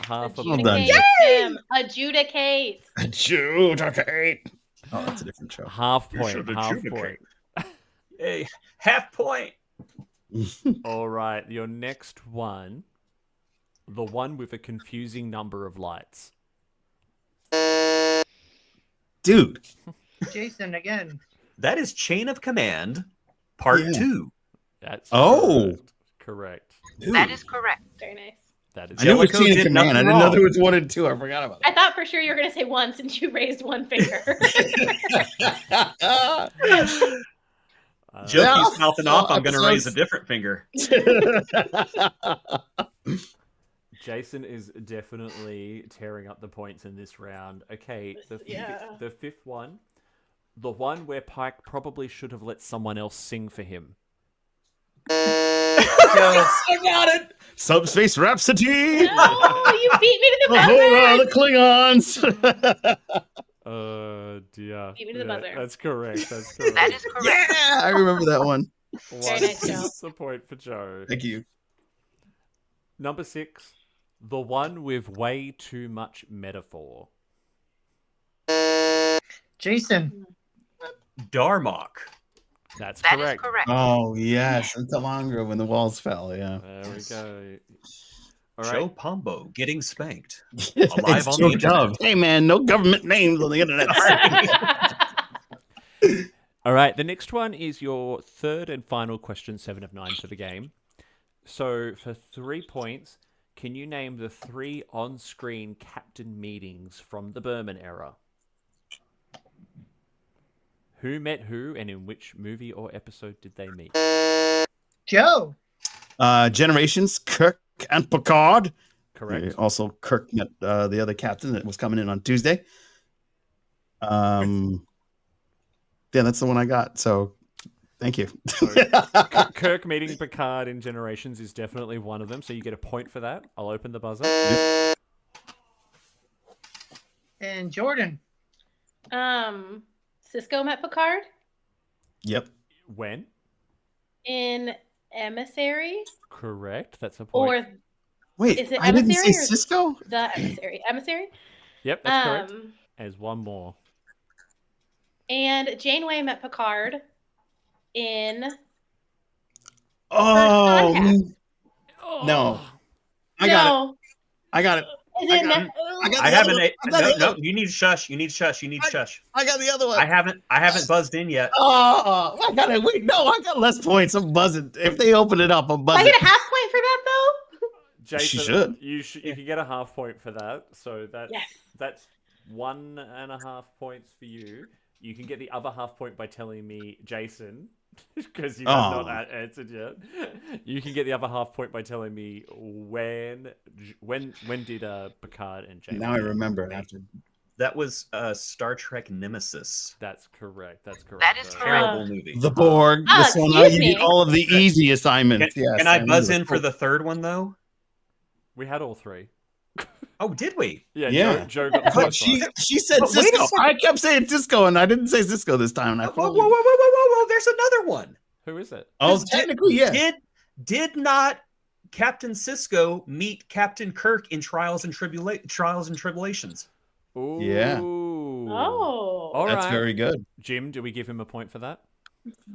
Half a Well point. done, Adjudicate, Jim. Adjudicate. Adjudicate. Oh, that's a different show. Half You point. should Half adjudicate. point. Hey, half point. All right, your next one. The one with a confusing number of lights. Dude. Jason again. That is Chain of Command, Part Yeah. 2. That's Oh. correct. That is correct. Very nice. That is I knew it was Jellicoe Chain of did Command. I nothing didn't know wrong. there was 1 and 2. I forgot about I thought for sure you were gonna say one since you raised one finger. that. Joe Yeah. keeps mouthing off. I'm going to raise a Episodes. different finger. Jason is definitely tearing up the points in this round. Okay, Yeah. the fifth one. The one where Pike probably should have let someone else sing for him. I got it. Subspace Rhapsody. No, you beat me to the The buzzer. the Klingons. Dear. Beat me to the buzzer. That's correct. That's correct. That is correct. Yeah, I remember that one. Very nice, Joe. That's a point for Joe. Thank you. Number 6. The one with way too much metaphor. Jason. Darmok. That's That is correct. correct. Oh yes, in Talangra when the walls fell. Yeah. There we go. All Joe right. Pombo getting spanked. It's Alive on the Joe internet. Dove. Hey man, no government names on the internet. All right. The next one is your third and final question, 7 of 9 for the game. So for 3 points, can you name the 3 on-screen captain meetings from the Berman era? Who met who, and in which movie or episode did they meet? Joe. Generations, Kirk and Picard. Correct. Also, Kirk met the other captain that was coming in on Tuesday. Yeah, that's the one I got. So, thank you. Kirk meeting Picard in Generations is definitely one of them, so you get a point for that. I'll open the buzzer. And Jordan. Cisco met Picard Yep. When? in Emissary, Correct. That's a point. or Wait, Is it I didn't say Emissary or- Cisco. the Emissary. Emissary. Yep, that's correct. Um, There's one more. and Janeway met Picard in Oh Contact. no, I got it. I got it. Is I it got Ne- I got I the haven't. other one. I got the No, other- you need to shush. You need to shush. You need to shush. I got the other one. I haven't buzzed in yet. Oh, I got it. Wait, no, I got less points. I'm buzzing. If they open it up, I'm I buzzing. get a half point for that though. Jason, should. You can get a half point for that. So that's Yes. that's 1.5 points for you. You can get the other half point by telling me Jason, because you have Oh. not answered yet. You can get the other half point by telling me when did Picard and James. Now I remember after. That was Star Trek Nemesis. That's correct. That's correct. That is So- correct. Terrible movie. The Borg. Oh, This one, excuse you me. did all of the easy assignments. Can, Yes, can I knew buzz it. in for the third one though? We had all 3. Oh, did we? Yeah. Yeah. Joe got the But first she one. she said But wait a Cisco. second. I kept saying Cisco, and I didn't say Cisco this time. And I Whoa, whoa, thought, whoa, whoa, whoa, whoa, whoa! There's another one. Who is it? oh, Did- technically, yeah. Did not Captain Cisco meet Captain Kirk in Trials and Tribulations? Ooh. Yeah. Oh. All That's right. very good. Jim, do we give him a point for that?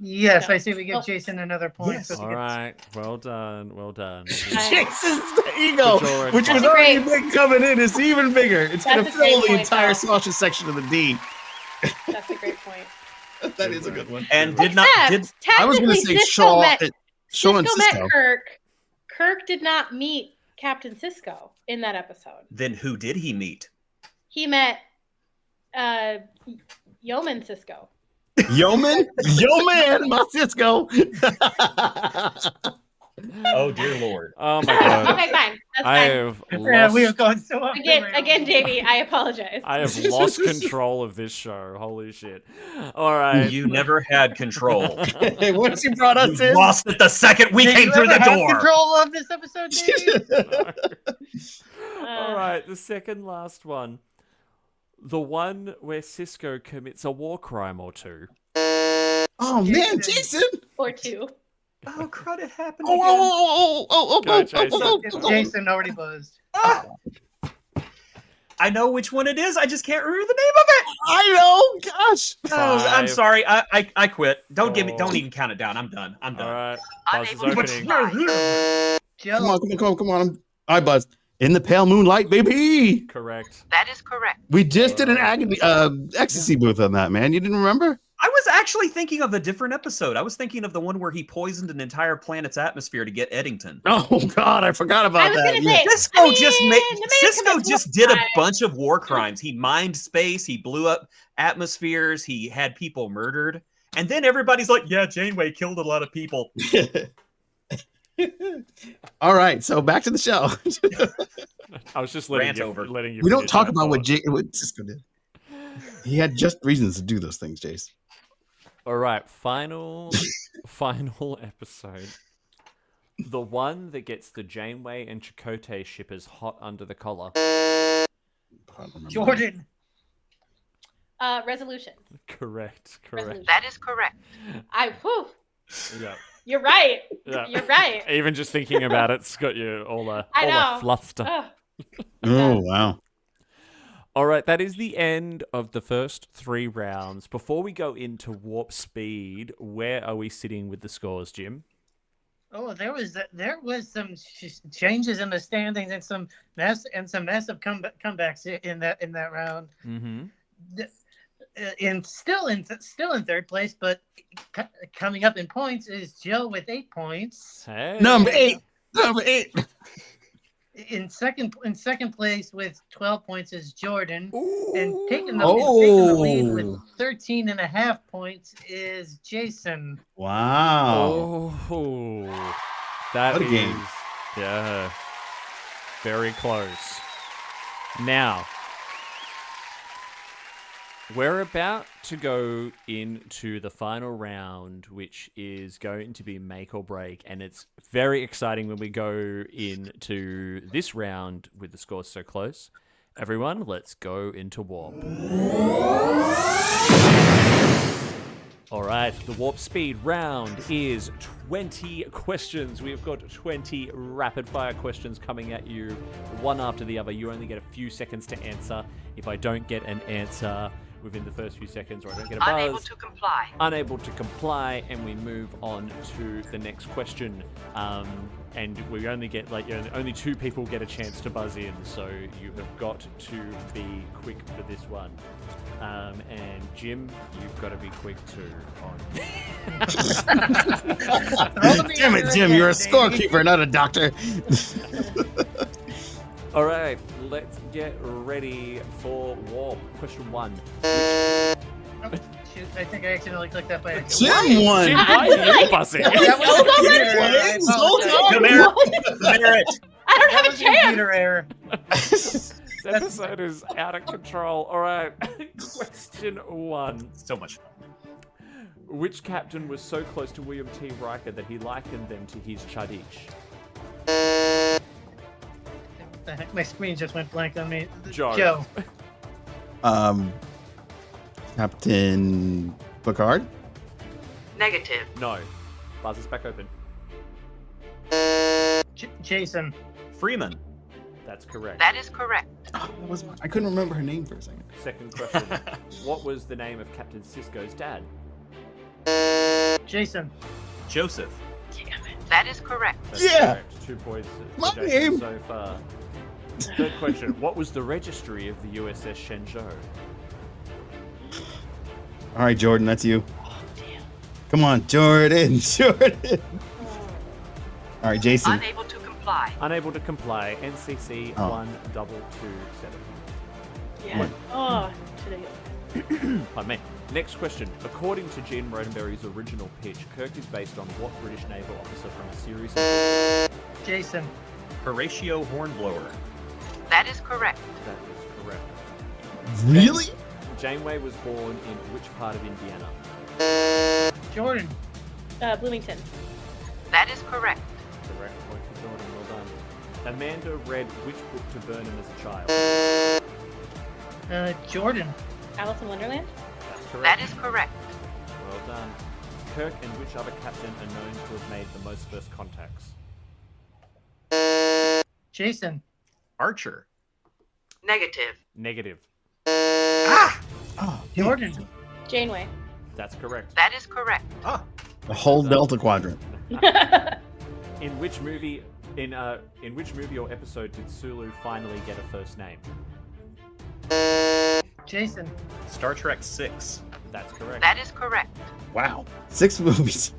Yes, No. I say we give Oh. Jason another point. Yes. so he All gets- right. Well done. Well done. Jason's ego, Jordan. which was That's already great. big coming in, is even bigger. It's going to That's a great fill the point, entire though. sausage section of the D. That's a great point. That is a good one. And did not Except, did I was going technically, to say Cisco Shaw, met, Shaw and Cisco Cisco. met Kirk. Kirk did not meet Captain Cisco in that episode. then who did he meet? He met Yeoman Cisco. Yeoman, my Cisco. Oh dear lord! Oh my god. Okay, fine. That's I fine. have Yeah, lost. we have gone so off. the Again, rails. Jamie, I apologize. I have lost control of this show. Holy shit! All right. You never had control. Hey, once you brought us You in, lost it the second we Did came you through the ever have door. Control of this episode, Jamie? All right. The second last one. The one where Cisco commits a war crime or two. oh man, Jason! Or two. Oh crud! It happened Go, Jason. Jason already buzzed. I know which one it is. I just can't remember the name of it. I know, gosh. Oh, I'm Five. sorry. I quit. Don't give me. Four. Don't even count it down. I'm done. I'm All done. right. Buzz is Unable to opening. reply. Joe. Come on. I buzzed. In the pale moonlight, baby. Correct. That is correct. We just did an agony, ecstasy booth on that, man. You didn't remember? I was actually thinking of a different episode. I was thinking of the one where he poisoned an entire planet's atmosphere to get Eddington. Oh God, I forgot I about was that. gonna say, Cisco I mean, just the made man Cisco commits just war did a crime. bunch of war crimes. He mined space, he blew up atmospheres, he had people murdered. And then everybody's like, yeah, Janeway killed a lot of people. All right, so back to the show. I was just letting Rant you. over. Letting you. We don't finish talk that about thought. what Cisco did. He had just reasons to do those things, Jace. All right, final episode. The one that gets the Janeway and Chakotay shippers hot under the collar. Jordan. Resolution. Correct. Resolution. That is correct. Whew, Yeah. you're right. Yeah. You're right. Even just thinking about it's got you all I know. a fluster. Ugh. Oh, wow. All right, that is the end of the first 3 rounds. Before we go into warp speed, where are we sitting with the scores, Jim? Oh, there was some changes in the standings and some massive comebacks in that round. Mm-hmm. Still in third place, but coming up in points is Joe with 8 points. Hey. Number 8. Number 8. In second place with 12 points is Jordan. Ooh. And taking the Oh. lead with 13.5 points is Jason. Wow. Oh, that What a is, game. yeah, very close. Now, we're about to go into the final round, which is going to be make or break, and it's very exciting when we go into this round with the scores so close. Everyone, let's go into warp. All right, the warp speed round is 20 questions. We've got 20 rapid fire questions coming at you, one after the other. You only get a few seconds to answer. If I don't get an answer within the first few seconds, or I don't get a buzz, unable to comply, and we move on to the next question. And we only get only 2 people get a chance to buzz in, so you have got to be quick for this one. And Jim, you've got to be quick too. Damn it, Jim! You're a scorekeeper, not a doctor. All right, let's get ready for warp. Question 1. Shoot, I think I accidentally clicked that by accident. Jim won. Jim, why are you buzzing? That was a computer error. I apologize. I don't have That a was a chance. computer error. This episode is out of control. All right, question 1. So much fun. Which captain was so close to William T. Riker that he likened them to his Chadish? The heck, my screen just went blank on me. Joe. Captain Picard. Negative. No. Buzz is back open. Jason. Freeman. That's correct. That is correct. I couldn't remember her name for a second. Second question. What was the name of Captain Sisko's dad? Jason. Joseph. That is correct. That's Yeah. correct. 2 points for My Jason name. so far. Third question. What was the registry of the USS Shenzhou? All right, Jordan, that's you. Come on, Jordan. Jordan. All right, Jason. Unable to comply. Unable to comply. NCC Oh. 1227. Yeah. Oh, today. Pardon me. Next question. According to Gene Roddenberry's original pitch, Kirk is based on what British naval officer from a series of... Jason. Horatio Hornblower. That is correct. That is correct. Really? Janeway was born in which part of Indiana? Jordan. Bloomington. That is correct. Correct. Point for Jordan. Well done. Amanda read which book to Burnham as a child? Jordan. Alice in Wonderland. That's correct. That is correct. Well done. Kirk and which other captain are known to have made the most first contacts? Jason. Archer. Negative. Negative. Oh, Jordan. Janeway. That's correct. That is correct. the whole Delta Quadrant. In which movie or episode did Sulu finally get a first name? Jason. Star Trek 6. That's correct. That is correct. Wow. 6 movies.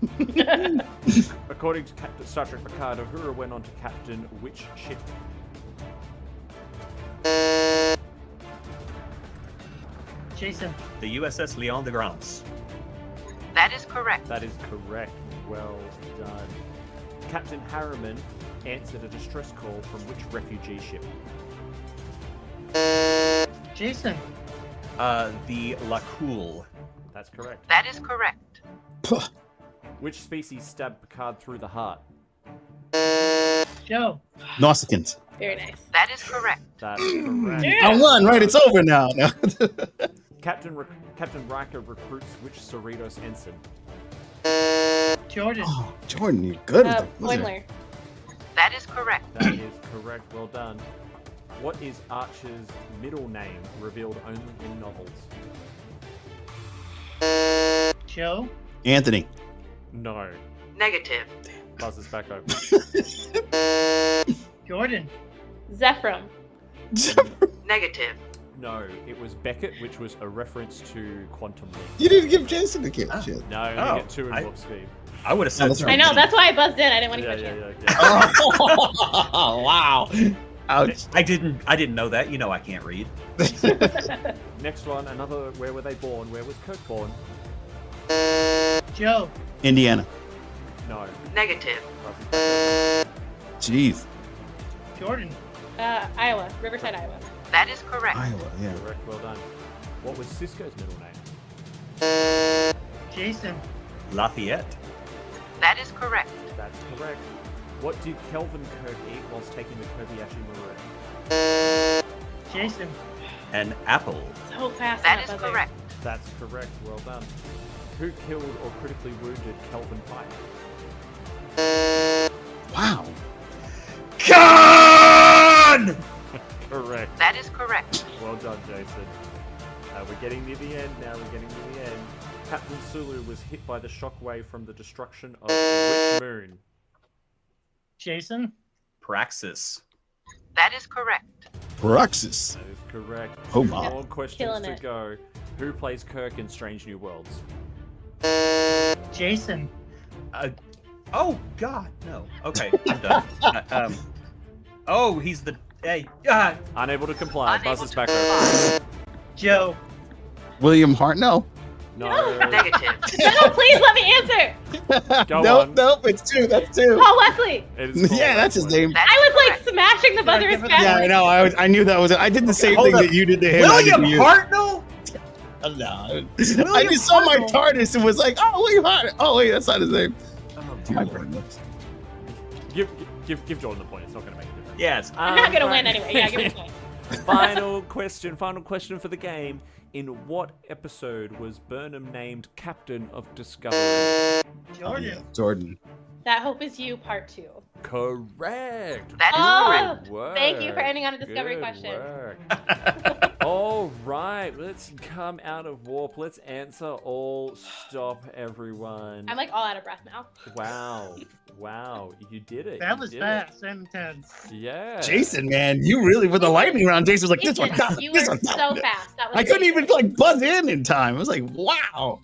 According to Star Trek Picard, Uhura went on to captain which ship? Jason. The USS Leon de Grance. That is correct. That is correct. Well done. Captain Harriman answered a distress call from which refugee ship? Jason. The Lacoul. That's correct. That is correct. Which species stabbed Picard through the heart? Joe. Nausicaans. Very nice. That is correct. That's correct. I won, right? It's over now. Captain Riker recruits which Cerritos ensign? Jordan. Oh, Jordan, you're good with it. Boimler. That is correct. That is correct. Well done. What is Archer's middle name revealed only in novels? Joe? Anthony. No. Negative. Buzz is back open. Jordan? Zephram. Negative. No, it was Beckett, which was a reference to Quantum Leap. You didn't give Jason the gift. Shit. No, I only get 2 in warp speed. I would have said that's I know, that's why I buzzed in. I didn't want to Yeah, give a yeah, chance. yeah. Oh, wow. Ouch. I didn't know that. You know I can't read. Next one, another. Where were they born? Where was Kirk born? Joe? Indiana. No. Negative. Jeez. Jordan? Iowa. Riverside, Iowa. That is correct. Iowa, yeah. Correct. Well done. What was Cisco's middle name? Jason? Lafayette. That is correct. That's correct. What did Kelvin Kirk eat whilst taking the Kobayashi Maru? Jason? An apple. So fast. That on is buzzer. correct. That's correct. Well done. Who killed or critically wounded Kelvin Pike? Wow. Khan! Correct. That is correct. Well done, Jason. We're getting near the end now. We're getting near the end. Captain Sulu was hit by the shockwave from the destruction of which moon? Jason? Praxis. That is correct. Bruxus. That is correct. Oh, 2 my. more questions Killing to it. go. Who plays Kirk in Strange New Worlds? Jason? Oh God, no. Okay, I'm done. Oh, he's the. Hey. Unable to comply. Unable Buzz is to back comply. over. Joe? William Hartnell. No. Negative. No, please let me answer. Go nope, on. nope, it's 2. That's 2. Paul Wesley. It is Paul Yeah, that's his Wesley. name. That is I was like correct. smashing the buzzer as fast. Yeah, I know. I knew that was it. I did the same hold thing up. that you did to him. I did William to you. Hartnell? No. I just saw my TARDIS and was like, oh, William Hartnell. Oh, wait, that's not his name. Oh, My dear Lord. goodness. Give Jordan the point. It's not going to make a difference. Yes. I'm not gonna win right. anyway. Yeah, give me a point. Final question for the game. In what episode was Burnham named Captain of Discovery? Oh, Jordan? yeah. Jordan. That Hope Is You, part 2. Correct. That is Oh, correct. Work. thank you for ending on a discovery Good question. work. All right, let's come out of warp. Let's answer all. Stop, everyone. I'm like all out of breath now. Wow, you did it. That You was did fast and intense. it. Yeah. Jason, man, you really, with the lightning round, Jason was like, this one, Ethan, you were this one. so fast. That was I couldn't amazing. even like buzz in time. I was like, wow.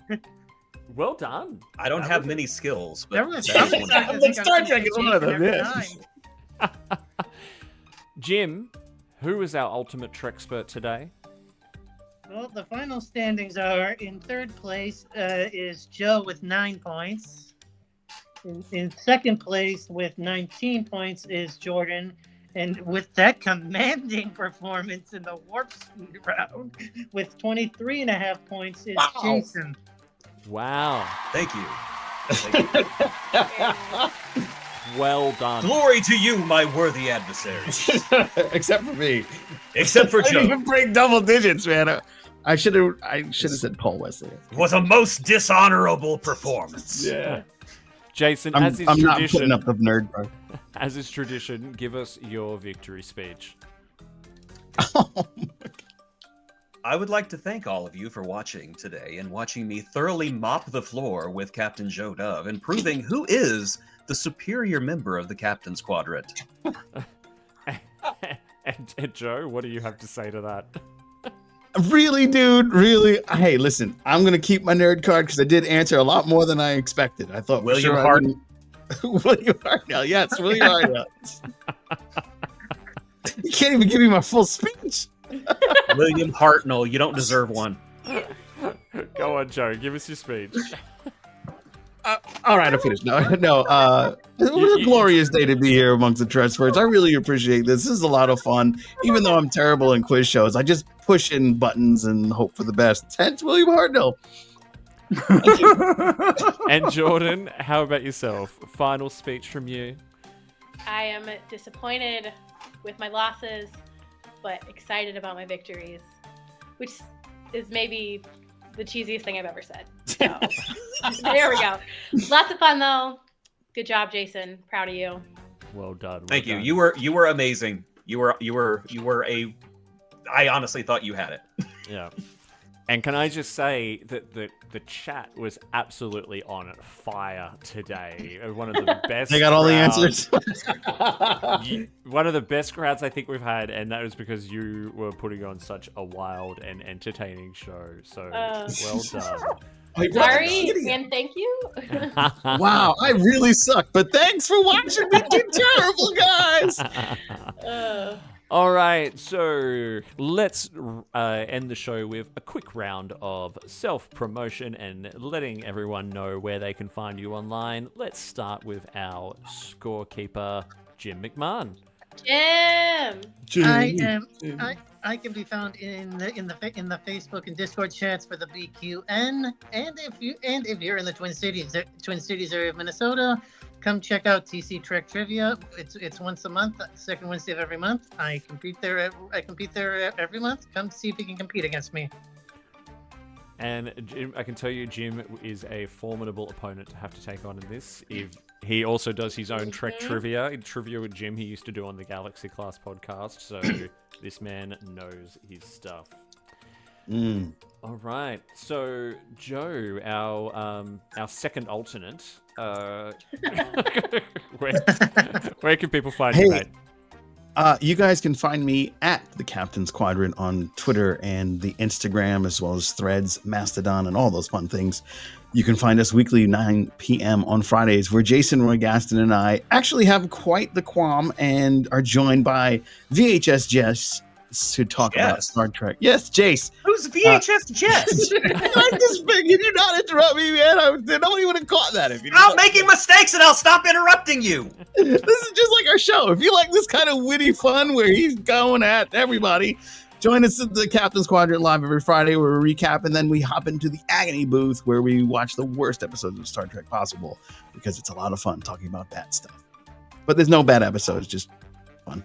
Well done. I don't That have was- many skills, There but was that was some one. stuff I Like think I Star was Trek is one of them, every yeah. time. Jim, who is our ultimate Trexpert today? Well, the final standings are in third place is Joe with 9 points. In second place with 19 points is Jordan. And with that commanding performance in the warp speed round with 23.5 points is Wow. Jason. Wow. Thank you. Thank you. Well done. Glory to you, my worthy adversaries. Except for me. Except for I didn't Joe. even break double digits, man. I should have said Paul Wesley. It was a most dishonorable performance. Yeah. Jason, I'm as is not tradition, putting up the nerd card. as is tradition, give us your victory speech. I would like to thank all of you for watching today and watching me thoroughly mop the floor with Captain Joe Dove and proving who is the superior member of the Captain's Quadrant. and Joe, what do you have to say to that? Really, dude? Really? Hey, listen, I'm going to keep my nerd card because I did answer a lot more than I expected. I thought William I wouldn't- William Hartnell, yes, William Hartnell. You can't even give me my full speech. William Hartnell, you don't deserve one. Go on, Joe. Give us your speech. All right, I'm finished. No. It was a glorious day to be here amongst the Trustwords. I really appreciate this. This is a lot of fun. Even though I'm terrible in quiz shows, I just push in buttons and hope for the best. Hence, William Hartnell. And Jordan, how about yourself? Final speech from you. I am disappointed with my losses, but excited about my victories, which is maybe the cheesiest thing I've ever said. So there we go. Lots of fun though. Good job, Jason. Proud of you. Well done. Thank you. You were amazing. You were a. I honestly thought you had it. Yeah. And can I just say that the chat was absolutely on fire today. One of the best. They got all the crowds- answers. One of the best crowds I think we've had, and that was because you were putting on such a wild and entertaining show. So well done. Sorry, and thank you. Wow, I really suck, but thanks for watching me do terrible, guys. All right, so let's end the show with a quick round of self-promotion and letting everyone know where they can find you online. Let's start with our scorekeeper, Jim McMahon. Jim. I can be found in the Facebook and Discord chats for the BQN, and if you're in the Twin Cities area of Minnesota, come check out TC Trek Trivia. It's once a month, second Wednesday of every month. I compete there every month. Come see if you can compete against me. And Jim, I can tell you, Jim is a formidable opponent to have to take on in this. He also does his own Trek trivia. Trivia with Jim he used to do on the Galaxy Class podcast. So this man knows his stuff. All right. So Joe, our second alternate, where can people find you, mate? You guys can find me at the Captain's Quadrant on Twitter and the Instagram, as well as Threads, Mastodon, and all those fun things. You can find us weekly 9 p.m. on Fridays, where Jason Roy Gaston and I actually have quite the qualm and are joined by VHS Jess to talk about Star Trek. Yes, Jace. Who's VHS Jess? I'm just begging you not interrupt me, man. Nobody would have caught that if you. I'm making mistakes, and I'll stop interrupting you. This is just like our show. If you like this kind of witty fun where he's going at everybody, join us at the Captain's Quadrant live every Friday where we recap, and then we hop into the Agony booth where we watch the worst episodes of Star Trek possible, because it's a lot of fun talking about bad stuff. But there's no bad episodes, just fun.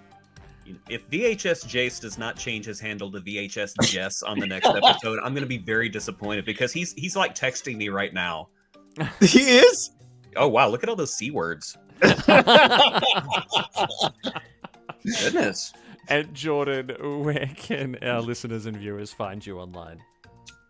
If VHS Jace does not change his handle to VHS Jess on the next episode, I'm going to be very disappointed, because he's like texting me right now. He is? Oh, wow. Look at all those C words. Goodness. And Jordan, where can our listeners and viewers find you online?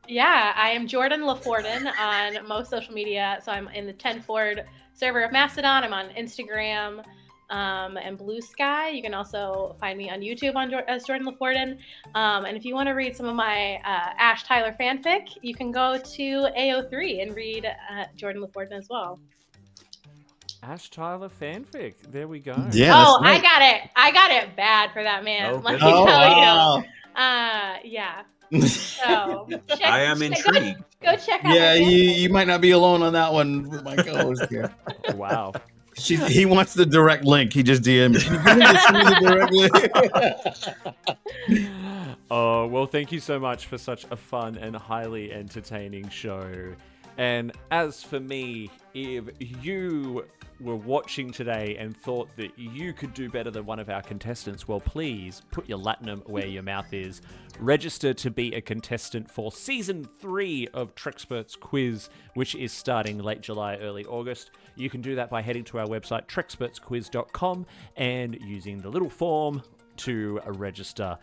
Yeah, I am Jordan LaForden on most social media. So I'm in the 10 Forward server of Mastodon. I'm on Instagram and Blue Sky. You can also find me on YouTube as Jordan LaForden. And if you want to read some of my Ash Tyler fanfic, you can go to AO3 and read Jordan LaForden as well. Ash Tyler fanfic. There we go. Yeah. I got it bad for that man. Okay. Let me tell wow. you. Yeah. So I am intrigued. Go check out. Yeah, my fanfic. you might not be alone on that one with my co-host here. Wow. He wants the direct link. He just DM'd me. Can you send me the direct link? Oh, well, thank you so much for such a fun and highly entertaining show. And as for me, if you were watching today and thought that you could do better than one of our contestants, well, please put your latinum where your mouth is. Register to be a contestant for Season 3 of Trexpert's Quiz, which is starting late July, early August. You can do that by heading to our website, trexpertsquiz.com, and using the little form to register.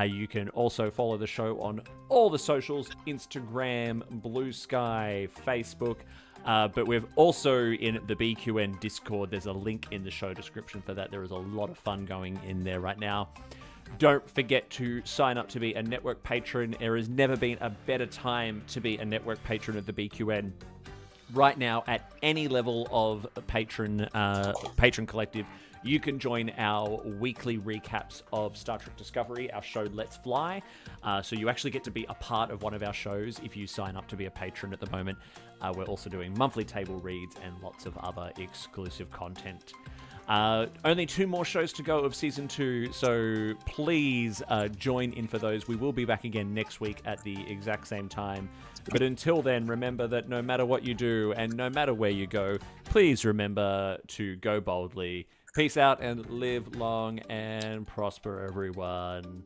You can also follow the show on all the socials, Instagram, Blue Sky, Facebook, but we're also in the BQN Discord. There's a link in the show description for that. There is a lot of fun going in there right now. Don't forget to sign up to be a network patron. There has never been a better time to be a network patron of the BQN. Right now, at any level of patron collective, you can join our weekly recaps of Star Trek Discovery, our show Let's Fly. So you actually get to be a part of one of our shows if you sign up to be a patron at the moment. We're also doing monthly table reads and lots of other exclusive content. Only 2 more shows to go of Season 2, so please join in for those. We will be back again next week at the exact same time. But until then, remember that no matter what you do and no matter where you go, please remember to go boldly. Peace out and live long and prosper, everyone.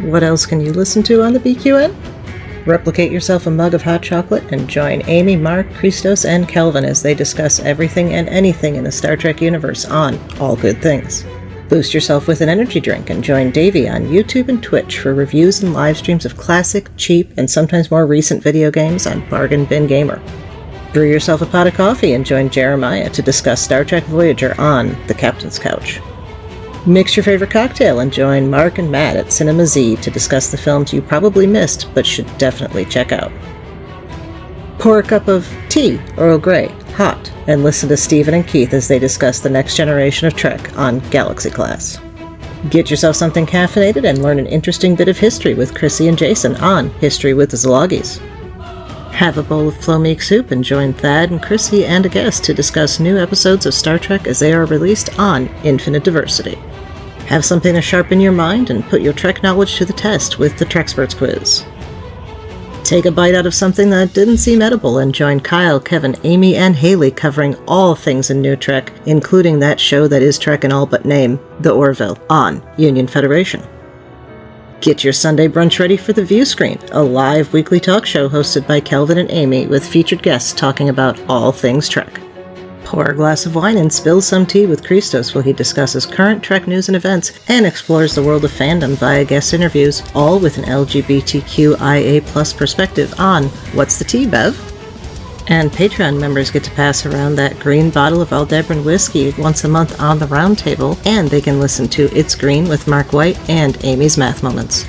What else can you listen to on the BQN? Replicate yourself a mug of hot chocolate and join Amy, Mark, Christos, and Kelvin as they discuss everything and anything in the Star Trek universe on All Good Things. Boost yourself with an energy drink and join Davey on YouTube and Twitch for reviews and live streams of classic, cheap, and sometimes more recent video games on Bargain Bin Gamer. Brew yourself a pot of coffee and join Jeremiah to discuss Star Trek Voyager on The Captain's Couch. Mix your favorite cocktail and join Mark and Matt at Cinema Z to discuss the films you probably missed but should definitely check out. Pour a cup of tea, Earl Grey, hot, and listen to Stephen and Keith as they discuss the next generation of Trek on Galaxy Class. Get yourself something caffeinated and learn an interesting bit of history with Chrissy and Jason on History with the Zloggies. Have a bowl of Flo-Meek soup and join Thad and Chrissy and a guest to discuss new episodes of Star Trek as they are released on Infinite Diversity. Have something to sharpen your mind and put your Trek knowledge to the test with the Treksperts quiz. Take a bite out of something that didn't seem edible and join Kyle, Kevin, Amy, and Haley covering all things in New Trek, including that show that is Trek in all but name, The Orville, on Union Federation. Get your Sunday brunch ready for The View Screen, a live weekly talk show hosted by Kelvin and Amy with featured guests talking about all things Trek. Pour a glass of wine and spill some tea with Christos while he discusses current Trek news and events and explores the world of fandom via guest interviews, all with an LGBTQIA+ perspective on What's the Tea, Bev? And Patreon members get to pass around that green bottle of Aldebaran whiskey once a month on the round table, and they can listen to It's Green with Mark White and Amy's Math Moments.